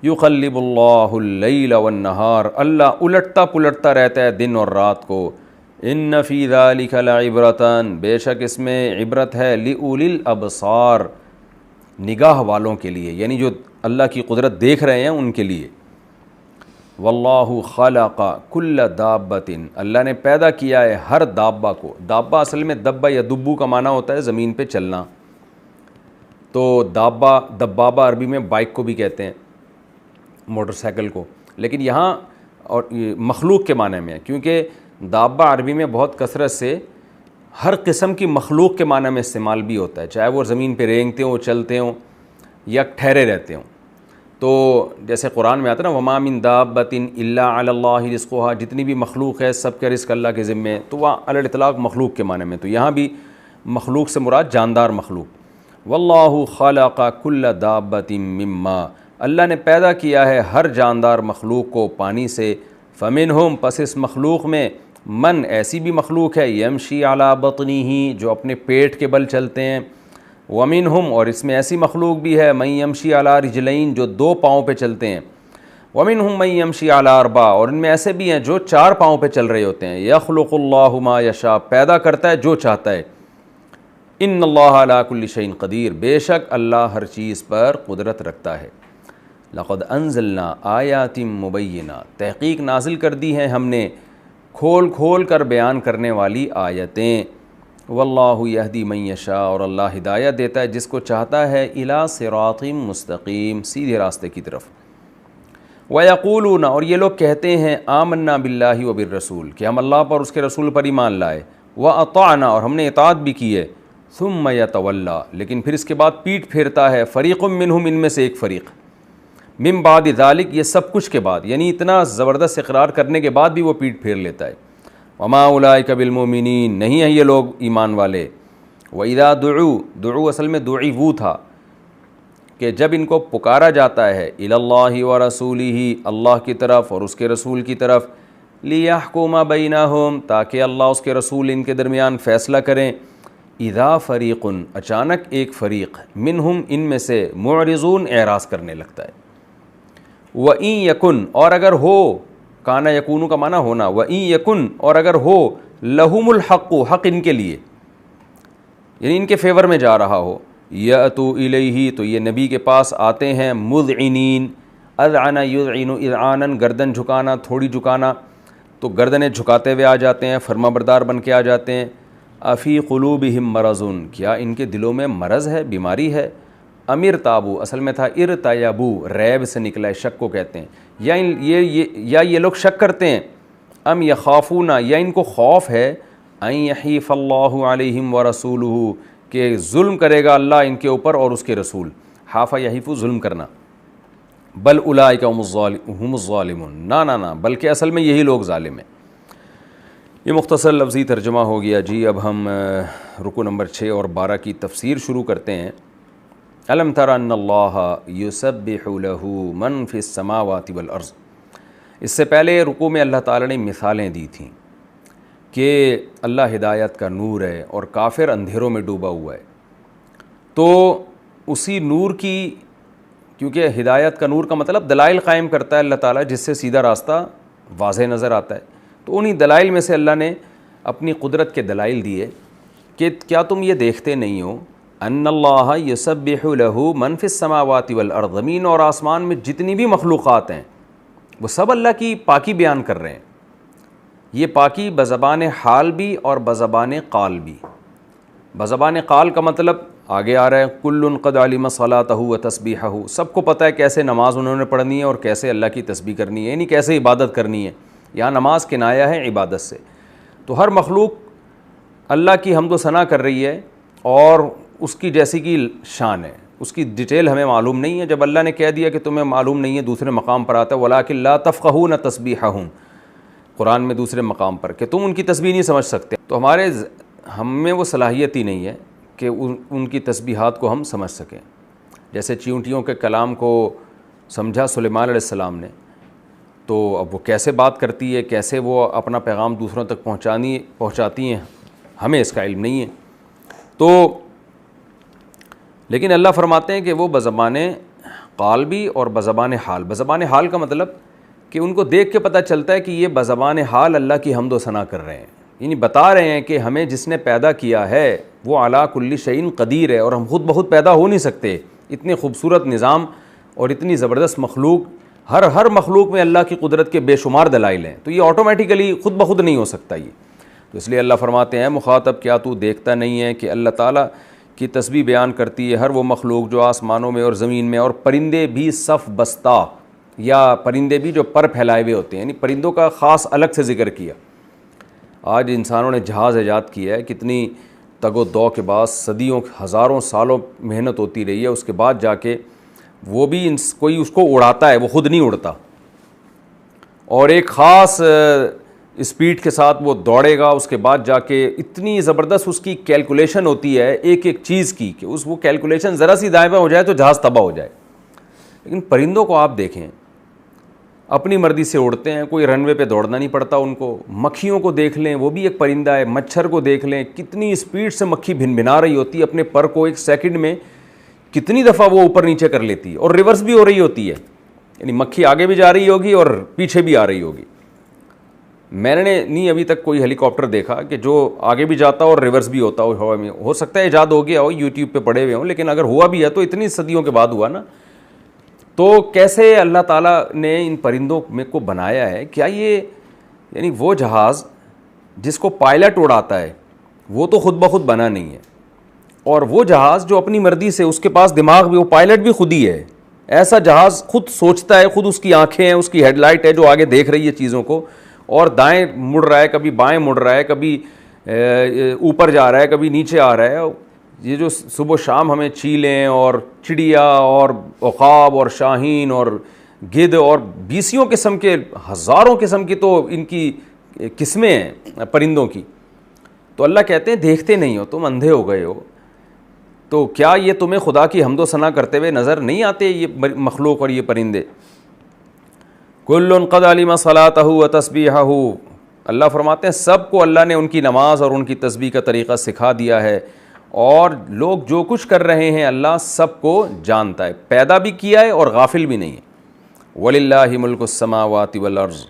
یقلب اللہ اللیل والنہار اللہ الٹتا پلٹتا رہتا ہے دن اور رات کو، ان فی ذلک لعبرۃ بے شک اس میں عبرت ہے، لأولی الابصار نگاہ والوں کے لیے، یعنی جو اللہ کی قدرت دیکھ رہے ہیں ان کے لیے۔ واللہ خلق کل دابۃ، اللہ نے پیدا کیا ہے ہر دابہ کو. دابہ اصل میں دبہ یا دبو کا معنی ہوتا ہے زمین پہ چلنا. تو دبابہ عربی میں بائک کو بھی کہتے ہیں، موٹر سائیکل کو، لیکن یہاں اور مخلوق کے معنی میں ہے، کیونکہ دابہ عربی میں بہت کثرت سے ہر قسم کی مخلوق کے معنی میں استعمال بھی ہوتا ہے، چاہے وہ زمین پہ رینگتے ہوں، چلتے ہوں یا ٹھہرے رہتے ہوں. تو جیسے قرآن میں آتا ہے نا وما من دابۃ الا علی اللہ رزقها، جتنی بھی مخلوق ہے سب کا رزق اللہ کے ذمے ہے. تو وہاں علی الاطلاق مخلوق کے معنی میں، تو یہاں بھی مخلوق سے مراد جاندار مخلوق. واللہ خلق کل دابۃ من ماء، اللہ نے پیدا کیا ہے ہر جاندار مخلوق کو پانی سے. فمنہم، پس اس مخلوق میں، من ایسی بھی مخلوق ہے، یمشی علی بطنہ، جو اپنے پیٹ کے بل چلتے ہیں. ومنہم، اور اس میں ایسی مخلوق بھی ہے، من یمشی علی رجلین، جو دو پاؤں پہ چلتے ہیں. ومنہم من یمشی علی اربع، اور ان میں ایسے بھی ہیں جو چار پاؤں پہ چل رہے ہوتے ہیں. یخلق اللہ ما یشاء، پیدا کرتا ہے جو چاہتا ہے. ان اللہ علی کل شیء قدیر، بے شک اللہ ہر چیز پر قدرت رکھتا ہے. لقد انزلنا آیات مبینات، تحقیق نازل کر دی ہیں ہم نے کھول کھول کر بیان کرنے والی آیتیں. واللہ یہدی من یشاء، اور اللہ ہدایت دیتا ہے جس کو چاہتا ہے، الی صراط مستقیم، سیدھے راستے کی طرف. ویقولون، اور یہ لوگ کہتے ہیں، آمنا باللہ وبالرسول، کہ ہم اللہ پر اس کے رسول پر ایمان لائے. واطعنا، اور ہم نے اطاعت بھی کی ہے. ثم یتولی، لیکن پھر اس کے بعد پیٹ پھیرتا ہے. فریق منہم، ان میں سے ایک فریق. من بعد ذلک، یہ سب کچھ کے بعد، یعنی اتنا زبردست اقرار کرنے کے بعد بھی وہ پیٹ پھیر لیتا ہے. وما اولئک بالمؤمنین، نہیں ہیں یہ لوگ ایمان والے. واذا دعوا، دعوا اصل میں دعوا تھا کہ جب ان کو پکارا جاتا ہے، الی اللہ ورسولہ، اللہ کی طرف اور اس کے رسول کی طرف، لیحکم بینہم، تاکہ اللہ اس کے رسول ان کے درمیان فیصلہ کریں. اذا فریق، اچانک ایک فریق، منہم، ان میں سے، معرضون، اعراض کرنے لگتا ہے. وَإِن یکن، اور اگر ہو، کانا یکونو کا معنی ہونا، وَإِن یکن، اور اگر ہو، لہم الحق، حق ان کے لیے، یعنی ان کے فیور میں جا رہا ہو. یأتوا الیہ، تو یہ نبی کے پاس آتے ہیں، مذعنین، اذعن یذعن اذعانا، گردن جھکانا، تھوڑی جھکانا، تو گردنیں جھکاتے ہوئے آ جاتے ہیں، فرما بردار بن کے آ جاتے ہیں. افی قلوبہم مرض، کیا ان کے دلوں میں مرض ہے، بیماری ہے. امیر تابو، اصل میں تھا ارتیبو، ریب سے نکلا ہے، شک کو کہتے ہیں. یا یہ لوگ شک کرتے ہیں. ام یخافون، یا ان کو خوف ہے، ان یحیف اللہ علیہم ورسولہ، کہ ظلم کرے گا اللہ ان کے اوپر اور اس کے رسول. حاف یحیف، ظلم کرنا. بل اولئک هم الظالمون، نہ بلکہ اصل میں یہی لوگ ظالم ہیں. یہ مختصر لفظی ترجمہ ہو گیا جی. اب ہم رکوع نمبر 6 اور 12 کی تفسیر شروع کرتے ہیں. الم تر ان اللہ یسبح لہ من فی السماوات والارض. اس سے پہلے رکوع میں اللہ تعالیٰ نے مثالیں دی تھیں کہ اللہ ہدایت کا نور ہے اور کافر اندھیروں میں ڈوبا ہوا ہے. تو اسی نور کی، کیونکہ ہدایت کا نور کا مطلب دلائل قائم کرتا ہے اللہ تعالیٰ، جس سے سیدھا راستہ واضح نظر آتا ہے. تو انہی دلائل میں سے اللہ نے اپنی قدرت کے دلائل دیے کہ کیا تم یہ دیکھتے نہیں ہو، ان اللہ یسبح لہ من فی السماوات والارض، زمین اور آسمان میں جتنی بھی مخلوقات ہیں وہ سب اللہ کی پاکی بیان کر رہے ہیں. یہ پاکی بزبان حال بھی اور بزبان قال بھی. بزبان قال کا مطلب آگے آ رہا ہے، کل قد علم صلاتہ و تسبیحہ، سب کو پتہ ہے کیسے نماز انہوں نے پڑھنی ہے اور کیسے اللہ کی تسبیح کرنی ہے، یعنی کیسے عبادت کرنی ہے. یہاں نماز کنایہ ہے عبادت سے. تو ہر مخلوق اللہ کی حمد و ثنا کر رہی ہے اور اس کی جیسی کی شان ہے، اس کی ڈیٹیل ہمیں معلوم نہیں ہے. جب اللہ نے کہہ دیا کہ تمہیں معلوم نہیں ہے، دوسرے مقام پر آتا ہے وَلَٰكِن لَا تَفْقَهُونَ تَسْبِيحَهُمْ، قرآن میں دوسرے مقام پر، کہ تم ان کی تسبیح نہیں سمجھ سکتے. تو ہم میں وہ صلاحیت ہی نہیں ہے کہ ان کی تسبیحات کو ہم سمجھ سکیں. جیسے چیونٹیوں کے کلام کو سمجھا سلیمان علیہ السلام نے، تو اب وہ کیسے بات کرتی ہے، کیسے وہ اپنا پیغام دوسروں تک پہنچاتی ہیں، ہمیں اس کا علم نہیں ہے. تو لیکن اللہ فرماتے ہیں کہ وہ بزبان قال بھی اور بزبان حال. بزبان حال کا مطلب کہ ان کو دیکھ کے پتہ چلتا ہے کہ یہ بزبان حال اللہ کی حمد و ثنا کر رہے ہیں، یعنی بتا رہے ہیں کہ ہمیں جس نے پیدا کیا ہے وہ علی کل شیء قدیر ہے، اور ہم خود بخود پیدا ہو نہیں سکتے. اتنے خوبصورت نظام اور اتنی زبردست مخلوق ہر مخلوق میں اللہ کی قدرت کے بے شمار دلائل ہیں، تو یہ آٹومیٹیکلی خود بخود نہیں ہو سکتا یہ. تو اس لیے اللہ فرماتے ہیں مخاطب کیا تو دیکھتا نہیں ہے کہ اللہ تعالیٰ کی تسبیح بیان کرتی ہے ہر وہ مخلوق جو آسمانوں میں اور زمین میں، اور پرندے بھی صف بستہ، یا پرندے بھی جو پر پھیلائے ہوئے ہوتے ہیں، یعنی پرندوں کا خاص الگ سے ذکر کیا. آج انسانوں نے جہاز ایجاد کیا ہے، کتنی تگ و دو کے بعد صدیوں ہزاروں سالوں محنت ہوتی رہی ہے، اس کے بعد جا کے وہ بھی کوئی اس کو اڑاتا ہے، وہ خود نہیں اڑتا، اور ایک خاص اسپیڈ کے ساتھ وہ دوڑے گا. اس کے بعد جا کے اتنی زبردست اس کی کیلکولیشن ہوتی ہے ایک ایک چیز کی کہ وہ کیلکولیشن ذرا سی دائیں بائیں ہو جائے تو جہاز تباہ ہو جائے. لیکن پرندوں کو آپ دیکھیں، اپنی مرضی سے اڑتے ہیں، کوئی رن وے پہ دوڑنا نہیں پڑتا ان کو. مکھیوں کو دیکھ لیں، وہ بھی ایک پرندہ ہے. مچھر کو دیکھ لیں، کتنی اسپیڈ سے مکھی بھن بھنا رہی ہوتی ہے اپنے پر کو، ایک سیکنڈ میں کتنی دفعہ وہ اوپر نیچے کر لیتی ہے، اور ریورس بھی ہو رہی ہوتی ہے، یعنی مکھی آگے بھی جا رہی ہوگی اور پیچھے بھی آ رہی ہوگی. میں نے نہیں ابھی تک کوئی ہیلی کاپٹر دیکھا کہ جو آگے بھی جاتا اور ریورس بھی ہوتا ہو ہوا میں. ہو سکتا ہے ایجاد ہو گیا ہو، یوٹیوب پہ پڑے ہوئے ہوں، لیکن اگر ہوا بھی ہے تو اتنی صدیوں کے بعد ہوا نا. تو کیسے اللہ تعالیٰ نے ان پرندوں میں کو بنایا ہے؟ کیا یہ یعنی وہ جہاز جس کو پائلٹ اڑاتا ہے وہ تو خود بخود بنا نہیں ہے، اور وہ جہاز جو اپنی مرضی سے، اس کے پاس دماغ بھی، وہ پائلٹ بھی خود ہی ہے. ایسا جہاز خود سوچتا ہے، خود اس کی آنکھیں ہیں، اس کی ہیڈ لائٹ ہے جو آگے دیکھ رہی ہے چیزوں کو، اور دائیں مڑ رہا ہے، کبھی بائیں مڑ رہا ہے، کبھی اوپر جا رہا ہے، کبھی نیچے آ رہا ہے. یہ جو صبح و شام ہمیں چیلیں اور چڑیا اور عقاب اور شاہین اور گدھ اور بیسیوں قسم کے، ہزاروں قسم کی تو ان کی قسمیں ہیں پرندوں کی. تو اللہ کہتے ہیں دیکھتے نہیں ہو تم، اندھے ہو گئے ہو. تو کیا یہ تمہیں خدا کی حمد و ثنا کرتے ہوئے نظر نہیں آتے یہ مخلوق اور یہ پرندے؟ کل قد علم صلاتہ و تسبیحہ، اللہ فرماتے ہیں سب کو اللہ نے ان کی نماز اور ان کی تسبیح کا طریقہ سکھا دیا ہے، اور لوگ جو کچھ کر رہے ہیں اللہ سب کو جانتا ہے، پیدا بھی کیا ہے اور غافل بھی نہیں ہے. وَلِلَّهِ مُلْكُ السَّمَاوَاتِ وَالْأَرْضِ،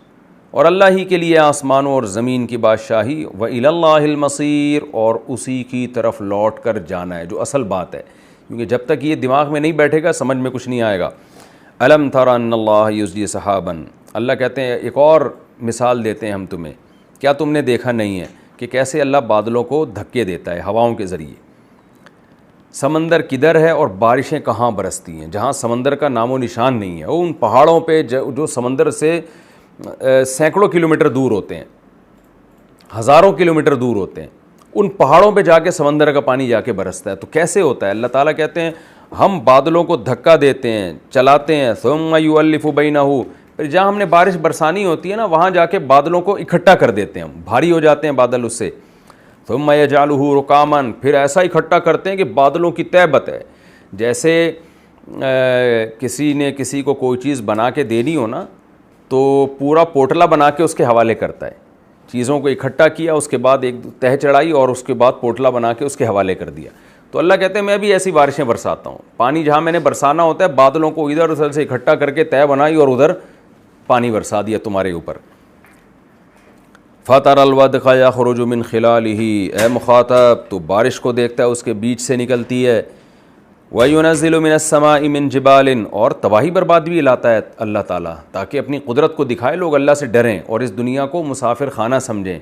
اور اللہ ہی کے لیے آسمانوں اور زمین کی بادشاہی. وَإِلَى اللَّهِ الْمَصِيرُ، اور اسی کی طرف لوٹ کر جانا ہے، جو اصل بات ہے، کیونکہ جب تک یہ دماغ میں نہیں بیٹھے گا سمجھ میں کچھ نہیں آئے گا. أَلَمْ تَرَ أَنَّ اللَّهَ يُزْجِي سَحَابًا، اللہ کہتے ہیں ایک اور مثال دیتے ہیں ہم تمہیں، کیا تم نے دیکھا نہیں ہے کہ کیسے اللہ بادلوں کو دھکے دیتا ہے ہواؤں کے ذریعے. سمندر کدھر ہے اور بارشیں کہاں برستی ہیں، جہاں سمندر کا نام و نشان نہیں ہے، وہ ان پہاڑوں پہ جو سمندر سے سینکڑوں کلومیٹر دور ہوتے ہیں، ہزاروں کلومیٹر دور ہوتے ہیں، ان پہاڑوں پہ جا کے سمندر کا پانی جا کے برستا ہے. تو کیسے ہوتا ہے؟ اللہ تعالیٰ کہتے ہیں ہم بادلوں کو دھکا دیتے ہیں، چلاتے ہیں. ثم یؤلف بینہ، پھر جہاں ہم نے بارش برسانی ہوتی ہے نا وہاں جا کے بادلوں کو اکٹھا کر دیتے ہیں، ہم بھاری ہو جاتے ہیں بادل اس سے. ثم یجعلہ رکاما، پھر ایسا اکٹھا کرتے ہیں کہ بادلوں کی تہبت ہے. جیسے کسی نے کسی کو کوئی چیز بنا کے دینی ہو نا تو پورا پوٹلا بنا کے اس کے حوالے کرتا ہے، چیزوں کو اکٹھا کیا، اس کے بعد ایک تہ چڑھائی اور اس کے بعد پوٹلا بنا کے اس کے حوالے کر دیا. تو اللہ کہتے ہیں میں بھی ایسی بارشیں برساتا ہوں. پانی جہاں میں نے برسانا ہوتا ہے بادلوں کو ادھر ادھر سے اکٹھا کر کے تہ بنائی اور ادھر پانی برسا دیا تمہارے اوپر. فَتَرَى الْوَدْقَ يَخْرُجُ مِنْ خِلَالِهِ، اے مخاطب تو بارش کو دیکھتا ہے اس کے بیچ سے نکلتی ہے. وَيُنَزِّلُ مِنَ السَّمَاءِ مِنْ جِبَالٍ، اور تباہی برباد بھی لاتا ہے اللہ تعالیٰ تاکہ اپنی قدرت کو دکھائے، لوگ اللہ سے ڈریں اور اس دنیا کو مسافر خانہ سمجھیں.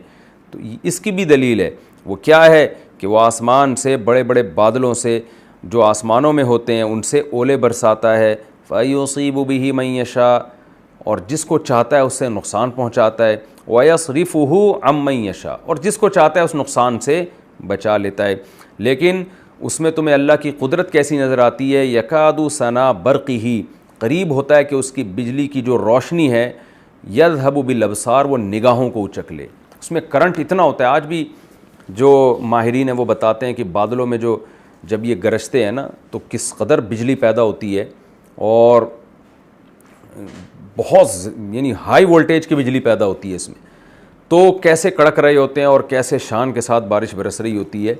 تو اس کی بھی دلیل ہے. وہ کیا ہے کہ وہ آسمان سے بڑے بڑے بادلوں سے جو آسمانوں میں ہوتے ہیں ان سے اولے برساتا ہے. فَيُصِيبُ بِهِ مَن يَشَاءُ، اور جس کو چاہتا ہے اس سے نقصان پہنچاتا ہے. وَيَصْرِفُهُ عَن مَن يَشَاءُ، اور جس کو چاہتا ہے اس نقصان سے بچا لیتا ہے. لیکن اس میں تمہیں اللہ کی قدرت کیسی نظر آتی ہے؟ یکاد ثنا برقہ، قریب ہوتا ہے کہ اس کی بجلی کی جو روشنی ہے، یذهب بالابصار، وہ نگاہوں کو اچک لے. اس میں کرنٹ اتنا ہوتا ہے. آج بھی جو ماہرین ہیں وہ بتاتے ہیں کہ بادلوں میں جب یہ گرجتے ہیں نا تو کس قدر بجلی پیدا ہوتی ہے، اور بہت یعنی ہائی وولٹیج کی بجلی پیدا ہوتی ہے اس میں. تو کیسے کڑک رہے ہوتے ہیں اور کیسے شان کے ساتھ بارش برس رہی ہوتی ہے.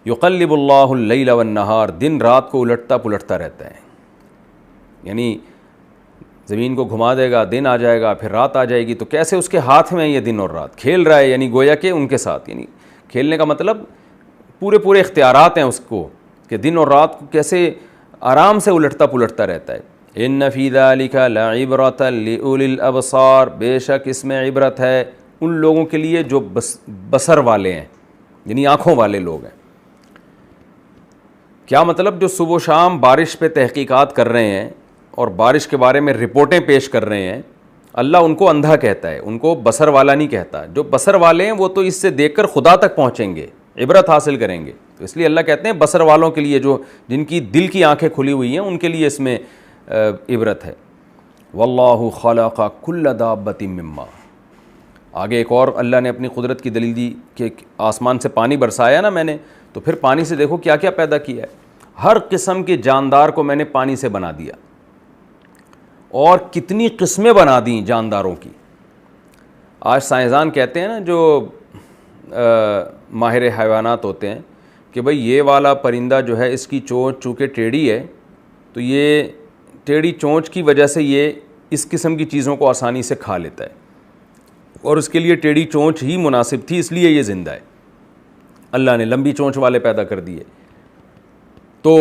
یقلب اللہ اللیل والنہار، دن رات کو الٹتا پلٹتا رہتا ہے. یعنی زمین کو گھما دے گا، دن آ جائے گا، پھر رات آ جائے گی. تو کیسے اس کے ہاتھ میں یہ دن اور رات کھیل رہا ہے، یعنی گویا کہ ان کے ساتھ، یعنی کھیلنے کا مطلب پورے اختیارات ہیں اس کو کہ دن اور رات کو کیسے آرام سے الٹتا پلٹتا رہتا ہے. ان فی ذلک لعبرۃ لأولی الابصار، بے شک اس میں عبرت ہے ان لوگوں کے لیے جو بصر والے ہیں، یعنی آنکھوں والے لوگ ہیں۔ کیا مطلب؟ جو صبح و شام بارش پہ تحقیقات کر رہے ہیں اور بارش کے بارے میں رپورٹیں پیش کر رہے ہیں، اللہ ان کو اندھا کہتا ہے، ان کو بصر والا نہیں کہتا۔ جو بصر والے ہیں وہ تو اس سے دیکھ کر خدا تک پہنچیں گے، عبرت حاصل کریں گے۔ تو اس لیے اللہ کہتے ہیں بصر والوں کے لیے، جو جن کی دل کی آنکھیں کھلی ہوئی ہیں، ان کے لیے اس میں عبرت ہے۔ واللہ خلق کل دابۃ من ماء، آگے ایک اور اللہ نے اپنی قدرت کی دلیل دی کہ آسمان سے پانی برسایا نا میں نے، تو پھر پانی سے دیکھو کیا کیا پیدا کیا ہے۔ ہر قسم کے جاندار کو میں نے پانی سے بنا دیا، اور کتنی قسمیں بنا دیں جانداروں کی۔ آج سائنسدان کہتے ہیں نا، جو ماہر حیوانات ہوتے ہیں، کہ بھئی یہ والا پرندہ جو ہے اس کی چونچ چونکہ ٹیڑھی ہے، تو یہ ٹیڑھی چونچ کی وجہ سے یہ اس قسم کی چیزوں کو آسانی سے کھا لیتا ہے، اور اس کے لیے ٹیڑھی چونچ ہی مناسب تھی، اس لیے یہ زندہ ہے۔ اللہ نے لمبی چونچ والے پیدا کر دیے، تو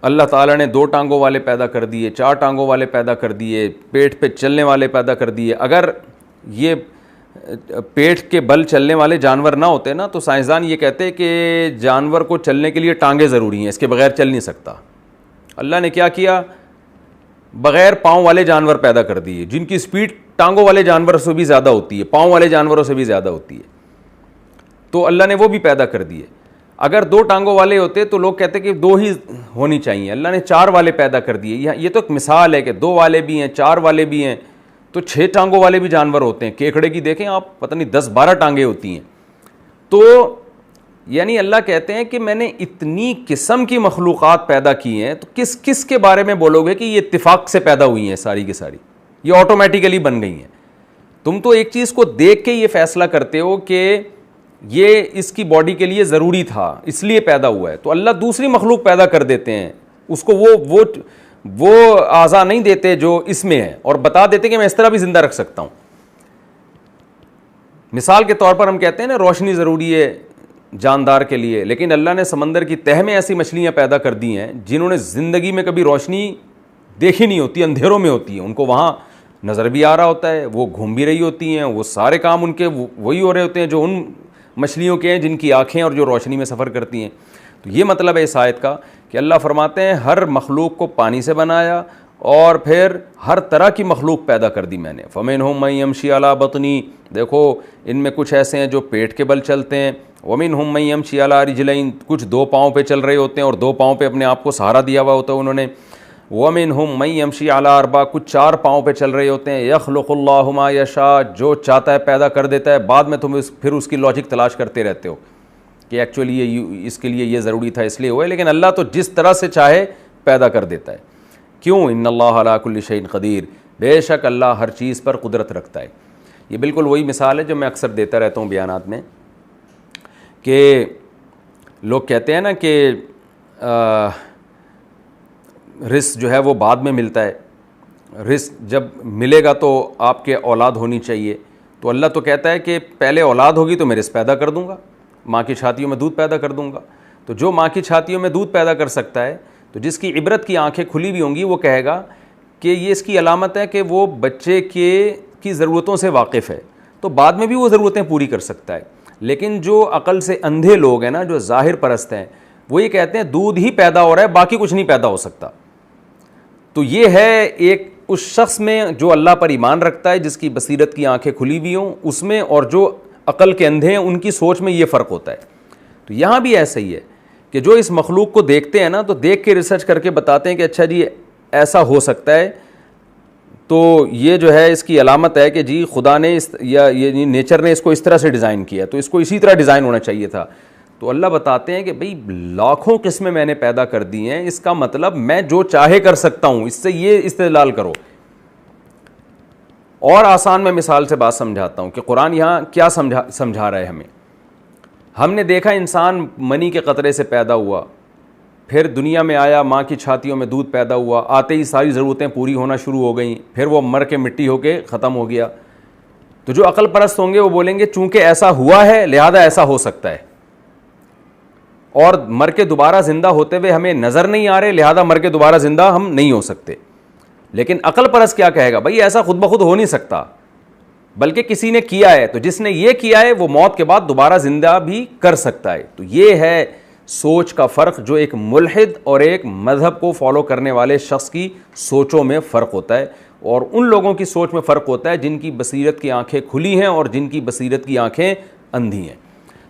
اللہ تعالیٰ نے 2 ٹانگوں والے پیدا کر دیے، 4 ٹانگوں والے پیدا کر دیے، پیٹ پہ چلنے والے پیدا کر دیے۔ اگر یہ پیٹ کے بل چلنے والے جانور نہ ہوتے نا، تو سائنسدان یہ کہتے کہ جانور کو چلنے کے لیے ٹانگیں ضروری ہیں، اس کے بغیر چل نہیں سکتا۔ اللہ نے کیا کیا؟ بغیر پاؤں والے جانور پیدا کر دیے، جن کی سپیڈ ٹانگوں والے جانوروں سے بھی زیادہ ہوتی ہے، پاؤں والے جانوروں سے بھی زیادہ ہوتی ہے، تو اللہ نے وہ بھی پیدا کر دیے۔ اگر 2 ٹانگوں والے ہوتے تو لوگ کہتے کہ 2 ہی ہونی چاہیے، اللہ نے 4 والے پیدا کر دیے۔ یہ تو ایک مثال ہے کہ 2 والے بھی ہیں، 4 والے بھی ہیں، تو 6 ٹانگوں والے بھی جانور ہوتے ہیں۔ کیکڑے کی دیکھیں آپ، پتہ نہیں 10-12 ٹانگیں ہوتی ہیں۔ تو یعنی اللہ کہتے ہیں کہ میں نے اتنی قسم کی مخلوقات پیدا کی ہیں، تو کس کس کے بارے میں بولو گے کہ یہ اتفاق سے پیدا ہوئی ہیں ساری کی ساری، یہ آٹومیٹیکلی بن گئی ہیں؟ تم تو ایک چیز کو دیکھ کے یہ فیصلہ کرتے ہو کہ یہ اس کی باڈی کے لیے ضروری تھا، اس لیے پیدا ہوا ہے۔ تو اللہ دوسری مخلوق پیدا کر دیتے ہیں، اس کو وہ اعضاء نہیں دیتے جو اس میں ہے، اور بتا دیتے کہ میں اس طرح بھی زندہ رکھ سکتا ہوں۔ مثال کے طور پر ہم کہتے ہیں نا روشنی ضروری ہے جاندار کے لیے، لیکن اللہ نے سمندر کی تہ میں ایسی مچھلیاں پیدا کر دی ہیں جنہوں نے زندگی میں کبھی روشنی دیکھی نہیں ہوتی، اندھیروں میں ہوتی ہیں، ان کو وہاں نظر بھی آ رہا ہوتا ہے، وہ گھوم بھی رہی ہوتی ہیں، وہ سارے کام ان کے وہی ہو رہے ہوتے ہیں جو ان مچھلیوں کے ہیں جن کی آنکھیں اور جو روشنی میں سفر کرتی ہیں۔ تو یہ مطلب ہے اس آیت کا کہ اللہ فرماتے ہیں ہر مخلوق کو پانی سے بنایا، اور پھر ہر طرح کی مخلوق پیدا کر دی میں نے۔ فَمِنْهُم مَّن يَمْشِي عَلَىٰ بَطْنِهِ، دیکھو ان میں کچھ ایسے ہیں جو پیٹ کے بل چلتے ہیں، وَمِنْهُم مَّن يَمْشِي عَلَىٰ رِجْلَيْنِ، کچھ 2 پاؤں پہ چل رہے ہوتے ہیں اور 2 پاؤں پہ اپنے آپ کو سہارا دیا ہوا ہوتا ہے انہوں نے۔ وَمِنْهُم مَّن يَمْشِي عَلَىٰ أَرْبَعٍ، کچھ 4 پاؤں پہ چل رہے ہوتے ہیں۔ يَخْلُقُ اللَّهُ مَا يَشَاءُ، جو چاہتا ہے پیدا کر دیتا ہے، بعد میں تم پھر اس کی لاجک تلاش کرتے رہتے ہو کہ ایکچولی یہ اس کے لیے یہ ضروری تھا اس لیے ہوا ہے، لیکن اللہ تو جس طرح سے چاہے پیدا کر دیتا ہے۔ کیوں؟ ان اللہ علی کل شیء قدیر، بے شک اللہ ہر چیز پر قدرت رکھتا ہے۔ یہ بالکل وہی مثال ہے جو میں اکثر دیتا رہتا ہوں بیانات میں، کہ لوگ کہتے ہیں نا کہ رزق جو ہے وہ بعد میں ملتا ہے، رزق جب ملے گا تو آپ کے اولاد ہونی چاہیے، تو اللہ تو کہتا ہے کہ پہلے اولاد ہوگی تو میں رزق پیدا کر دوں گا، ماں کی چھاتیوں میں دودھ پیدا کر دوں گا۔ تو جو ماں کی چھاتیوں میں دودھ پیدا کر سکتا ہے، تو جس کی عبرت کی آنکھیں کھلی بھی ہوں گی، وہ کہے گا کہ یہ اس کی علامت ہے کہ وہ بچے کی ضرورتوں سے واقف ہے، تو بعد میں بھی وہ ضرورتیں پوری کر سکتا ہے۔ لیکن جو عقل سے اندھے لوگ ہیں نا، جو ظاہر پرست ہیں، وہ یہ کہتے ہیں دودھ ہی پیدا ہو رہا ہے، باقی کچھ نہیں پیدا ہو سکتا۔ تو یہ ہے ایک اس شخص میں جو اللہ پر ایمان رکھتا ہے، جس کی بصیرت کی آنکھیں کھلی ہوئی ہوں اس میں، اور جو عقل کے اندھے ہیں ان کی سوچ میں یہ فرق ہوتا ہے۔ تو یہاں بھی ایسا ہی ہے کہ جو اس مخلوق کو دیکھتے ہیں نا، تو دیکھ کے ریسرچ کر کے بتاتے ہیں کہ اچھا جی ایسا ہو سکتا ہے، تو یہ جو ہے اس کی علامت ہے کہ جی خدا نے یا نیچر نے اس کو اس طرح سے ڈیزائن کیا، تو اس کو اسی طرح ڈیزائن ہونا چاہیے تھا۔ تو اللہ بتاتے ہیں کہ بھئی لاکھوں قسمیں میں نے پیدا کر دی ہیں، اس کا مطلب میں جو چاہے کر سکتا ہوں، اس سے یہ استدلال کرو۔ اور آسان میں مثال سے بات سمجھاتا ہوں کہ قرآن یہاں کیا سمجھا رہا ہے ہمیں۔ ہم نے دیکھا انسان منی کے قطرے سے پیدا ہوا، پھر دنیا میں آیا، ماں کی چھاتیوں میں دودھ پیدا ہوا، آتے ہی ساری ضرورتیں پوری ہونا شروع ہو گئیں، پھر وہ مر کے مٹی ہو کے ختم ہو گیا۔ تو جو عقل پرست ہوں گے وہ بولیں گے چونکہ ایسا ہوا ہے لہذا ایسا ہو سکتا ہے، اور مر کے دوبارہ زندہ ہوتے ہوئے ہمیں نظر نہیں آ رہے لہذا مر کے دوبارہ زندہ ہم نہیں ہو سکتے۔ لیکن عقل پرست کیا کہے گا؟ بھائی ایسا خود بخود ہو نہیں سکتا، بلکہ کسی نے کیا ہے، تو جس نے یہ کیا ہے وہ موت کے بعد دوبارہ زندہ بھی کر سکتا ہے۔ تو یہ ہے سوچ کا فرق جو ایک ملحد اور ایک مذہب کو فالو کرنے والے شخص کی سوچوں میں فرق ہوتا ہے، اور ان لوگوں کی سوچ میں فرق ہوتا ہے جن کی بصیرت کی آنکھیں کھلی ہیں اور جن کی بصیرت کی آنکھیں اندھی ہیں۔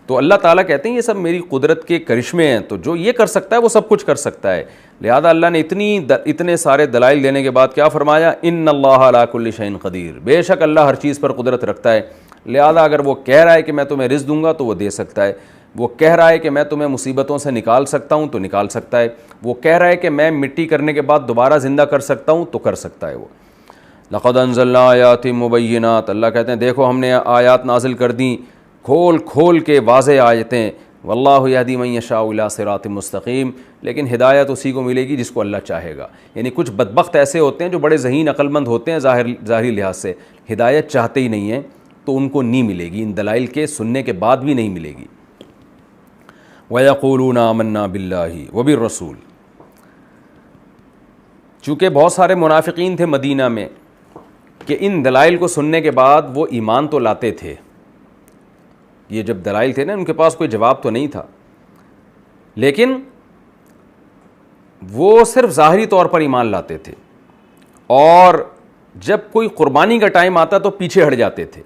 تو اللہ تعالیٰ کہتے ہیں یہ سب میری قدرت کے کرشمے ہیں، تو جو یہ کر سکتا ہے وہ سب کچھ کر سکتا ہے۔ لہذا اللہ نے اتنے سارے دلائل دینے کے بعد کیا فرمایا؟ ان اللہ علی کل شیء قدیر، بے شک اللہ ہر چیز پر قدرت رکھتا ہے۔ لہذا اگر وہ کہہ رہا ہے کہ میں تمہیں رزق دوں گا تو وہ دے سکتا ہے، وہ کہہ رہا ہے کہ میں تمہیں مصیبتوں سے نکال سکتا ہوں تو نکال سکتا ہے، وہ کہہ رہا ہے کہ میں مٹی کرنے کے بعد دوبارہ زندہ کر سکتا ہوں تو کر سکتا ہے وہ۔ لقد انزلنا آیات مبینات، اللہ کہتے ہیں دیکھو ہم نے آیات نازل کر دیں کھول کھول کے واضح آیتیں، واللہ یہدی من یشاء الی صراط مستقیم، لیکن ہدایت اسی کو ملے گی جس کو اللہ چاہے گا۔ یعنی کچھ بدبخت ایسے ہوتے ہیں جو بڑے ذہین عقل مند ہوتے ہیں ظاہری لحاظ سے، ہدایت چاہتے ہی نہیں ہیں تو ان کو نہیں ملے گی، ان دلائل کے سننے کے بعد بھی نہیں ملے گی۔ وَيَقُولُونَ آمَنَّا بِاللَّهِ وَبِالرَّسُولِ، چونکہ بہت سارے منافقین تھے مدینہ میں کہ ان دلائل کو سننے کے بعد وہ ایمان تو لاتے تھے، یہ جب دلائل تھے نا ان کے پاس کوئی جواب تو نہیں تھا، لیکن وہ صرف ظاہری طور پر ایمان لاتے تھے، اور جب کوئی قربانی کا ٹائم آتا تو پیچھے ہٹ جاتے تھے،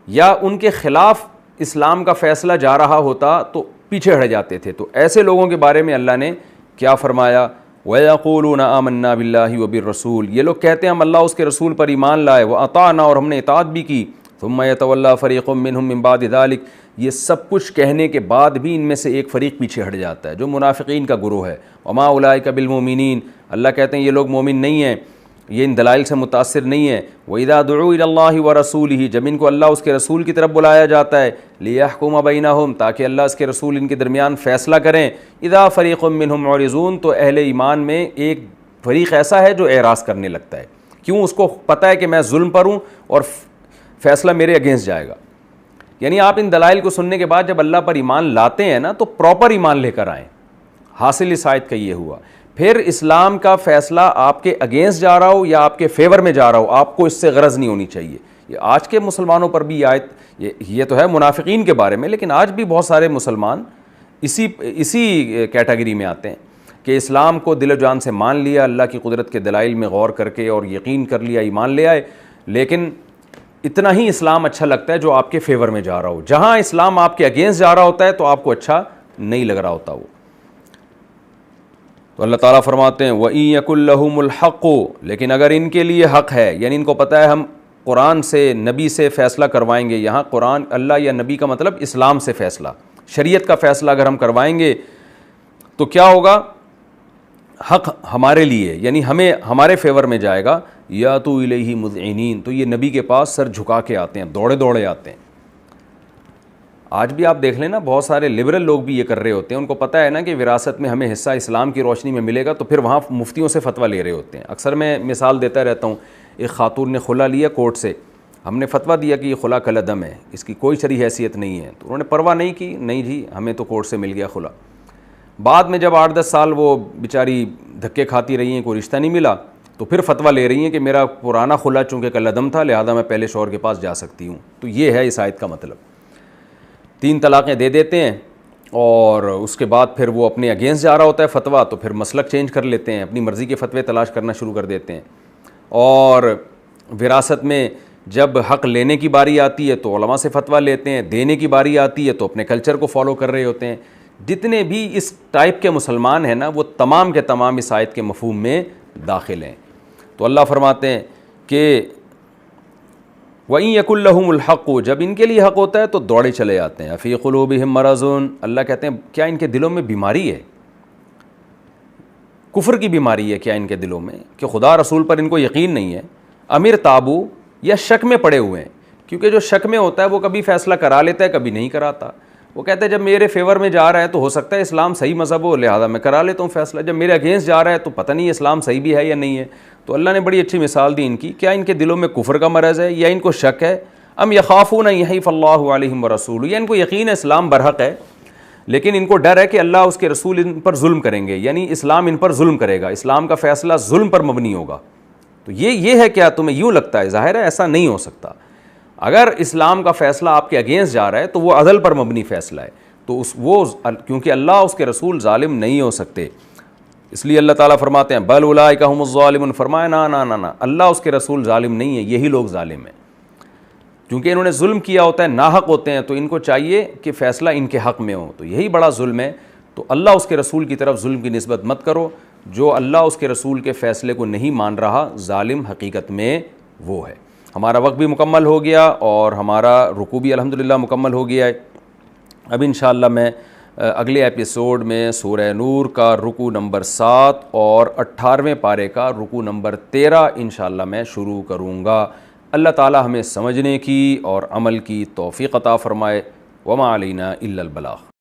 یا ان کے خلاف اسلام کا فیصلہ جا رہا ہوتا تو پیچھے ہٹ جاتے تھے۔ تو ایسے لوگوں کے بارے میں اللہ نے کیا فرمایا؟ وَيَقُولُونَ آمَنَّا بِاللَّهِ وَبِالرَّسُولِ، یہ لوگ کہتے ہیں ہم اللہ اس کے رسول پر ایمان لائے، وَأَطَعْنَا، اور ہم نے اطاعت بھی کی، ثُمَّ يَتَوَلَّىٰ فَرِيقٌ مِّنْهُم مِّن بَعْدِ ذَلِكَ، یہ سب کچھ کہنے کے بعد بھی ان میں سے ایک فریق پیچھے ہٹ جاتا ہے جو منافقین کا گروہ ہے۔ وَمَا أُولَٰئِكَ بِالْمُؤْمِنِينَ، اللہ کہتے ہیں یہ لوگ مومن نہیں ہیں، یہ ان دلائل سے متاثر نہیں ہے۔ وَإِذَا دُعُوا إِلَى اللَّهِ وَرَسُولِهِ، جب ان کو اللہ اس کے رسول کی طرف بلایا جاتا ہے، لِيَحْكُمَ بَيْنَهُمْ، تاکہ اللہ اس کے رسول ان کے درمیان فیصلہ کریں، إِذَا فَرِيقٌ مِّنْهُمْ مُعْرِضُونَ، تو اہل ایمان میں ایک فریق ایسا ہے جو اعراض کرنے لگتا ہے، کیوں؟ اس کو پتہ ہے کہ میں ظلم پر ہوں اور فیصلہ میرے اگینسٹ جائے گا۔ یعنی آپ ان دلائل کو سننے کے بعد جب اللہ پر ایمان لاتے ہیں نا تو پراپر ایمان لے کر آئیں۔ حاصل اس آیت کا یہ ہوا، پھر اسلام کا فیصلہ آپ کے اگینسٹ جا رہا ہو یا آپ کے فیور میں جا رہا ہو، آپ کو اس سے غرض نہیں ہونی چاہیے۔ یہ آج کے مسلمانوں پر بھی یہ آیت، یہ تو ہے منافقین کے بارے میں، لیکن آج بھی بہت سارے مسلمان اسی کیٹیگری میں آتے ہیں کہ اسلام کو دل و جان سے مان لیا، اللہ کی قدرت کے دلائل میں غور کر کے اور یقین کر لیا، ایمان لے آئے، لیکن اتنا ہی اسلام اچھا لگتا ہے جو آپ کے فیور میں جا رہا ہو۔ جہاں اسلام آپ کے اگینسٹ جا رہا ہوتا ہے تو آپ کو اچھا نہیں لگ رہا ہوتا وہ۔ تو اللہ تعالیٰ فرماتے ہیں وَإِن يَكُن لَّهُمُ الْحَقُّ، لیکن اگر ان کے لیے حق ہے، یعنی ان کو پتہ ہے ہم قرآن سے، نبی سے فیصلہ کروائیں گے، یہاں قرآن، اللہ یا نبی کا مطلب اسلام سے فیصلہ، شریعت کا فیصلہ اگر ہم کروائیں گے تو کیا ہوگا؟ حق ہمارے لیے، یعنی ہمیں، ہمارے فیور میں جائے گا، یاتوا الیہ مذعنین، تو یہ نبی کے پاس سر جھکا کے آتے ہیں، دوڑے دوڑے آتے ہیں۔ آج بھی آپ دیکھ لیں نا، بہت سارے لبرل لوگ بھی یہ کر رہے ہوتے ہیں، ان کو پتہ ہے نا کہ وراثت میں ہمیں حصہ اسلام کی روشنی میں ملے گا، تو پھر وہاں مفتیوں سے فتویٰ لے رہے ہوتے ہیں۔ اکثر میں مثال دیتا رہتا ہوں، ایک خاتون نے خلا لیا کورٹ سے، ہم نے فتویٰ دیا کہ یہ خلا کالعدم ہے، اس کی کوئی شرعی حیثیت نہیں ہے، تو انہوں نے پرواہ نہیں کی، نہیں جی ہمیں تو کورٹ سے مل گیا خلا۔ بعد میں جب 8-10 سال وہ بیچاری دھکے کھاتی رہی ہیں، کوئی رشتہ نہیں ملا، تو پھر فتویٰ لے رہی ہیں کہ میرا پرانا خلا چونکہ کالعدم تھا لہذا میں پہلے شوہر کے پاس جا سکتی ہوں۔ تو یہ ہے اس آیت کا مطلب، 3 طلاقیں دے دیتے ہیں اور اس کے بعد پھر وہ اپنے اگینسٹ جا رہا ہوتا ہے فتویٰ، تو پھر مسلک چینج کر لیتے ہیں، اپنی مرضی کے فتوے تلاش کرنا شروع کر دیتے ہیں۔ اور وراثت میں جب حق لینے کی باری آتی ہے تو علماء سے فتویٰ لیتے ہیں، دینے کی باری آتی ہے تو اپنے کلچر کو فالو کر رہے ہوتے ہیں۔ جتنے بھی اس ٹائپ کے مسلمان ہیں نا، وہ تمام کے تمام اس آیت کے مفہوم میں داخل ہیں۔ تو اللہ فرماتے ہیں کہ وَإِن يَكُن لَّهُمُ الْحَقُّ، جب ان کے لیے حق ہوتا ہے تو دوڑے چلے آتے ہیں۔ فِي قُلُوبِهِم مَرَضٌ، اللہ کہتے ہیں کیا ان کے دلوں میں بیماری ہے؟ کفر کی بیماری ہے کیا ان کے دلوں میں کہ خدا رسول پر ان کو یقین نہیں ہے؟ امیر تابو، یا شک میں پڑے ہوئے ہیں، کیونکہ جو شک میں ہوتا ہے وہ کبھی فیصلہ کرا لیتا ہے کبھی نہیں کراتا۔ وہ کہتے ہیں جب میرے فیور میں جا رہا ہے تو ہو سکتا ہے اسلام صحیح مذہب ہو، لہذا میں کرا لیتا ہوں فیصلہ، جب میرے اگینسٹ جا رہا ہے تو پتہ نہیں اسلام صحیح بھی ہے یا نہیں ہے۔ تو اللہ نے بڑی اچھی مثال دی ان کی، کیا ان کے دلوں میں کفر کا مرض ہے یا ان کو شک ہے؟ ام یخافون ان یحیف اللہ علیہم ورسولہ، یا ان کو یقین ہے اسلام برحق ہے لیکن ان کو ڈر ہے کہ اللہ اس کے رسول ان پر ظلم کریں گے، یعنی اسلام ان پر ظلم کرے گا، اسلام کا فیصلہ ظلم پر مبنی ہوگا، تو یہ ہے کیا تمہیں یوں لگتا ہے؟ ظاہر ہے ایسا نہیں ہو سکتا. اگر اسلام کا فیصلہ آپ کے اگینسٹ جا رہا ہے تو وہ عدل پر مبنی فیصلہ ہے, تو وہ کیونکہ اللہ اس کے رسول ظالم نہیں ہو سکتے, اس لیے اللہ تعالیٰ فرماتے ہیں بل اولئک ھم الظالمون, فرمایا نا اللہ اس کے رسول ظالم نہیں ہے, یہی لوگ ظالم ہیں. کیونکہ انہوں نے ظلم کیا ہوتا ہے, ناحق ہوتے ہیں, تو ان کو چاہیے کہ فیصلہ ان کے حق میں ہو, تو یہی بڑا ظلم ہے. تو اللہ اس کے رسول کی طرف ظلم کی نسبت مت کرو. جو اللہ اس کے رسول کے فیصلے کو نہیں مان رہا, ظالم حقیقت میں وہ ہے. ہمارا وقت بھی مکمل ہو گیا اور ہمارا رکوع بھی الحمدللہ مکمل ہو گیا ہے. اب انشاءاللہ میں اگلے ایپیسوڈ میں سورہ نور کا رکوع نمبر 7 اور 18ویں پارے کا رکوع نمبر 13 انشاءاللہ میں شروع کروں گا. اللہ تعالی ہمیں سمجھنے کی اور عمل کی توفیق عطا فرمائے. وما علینا الا البلاغ.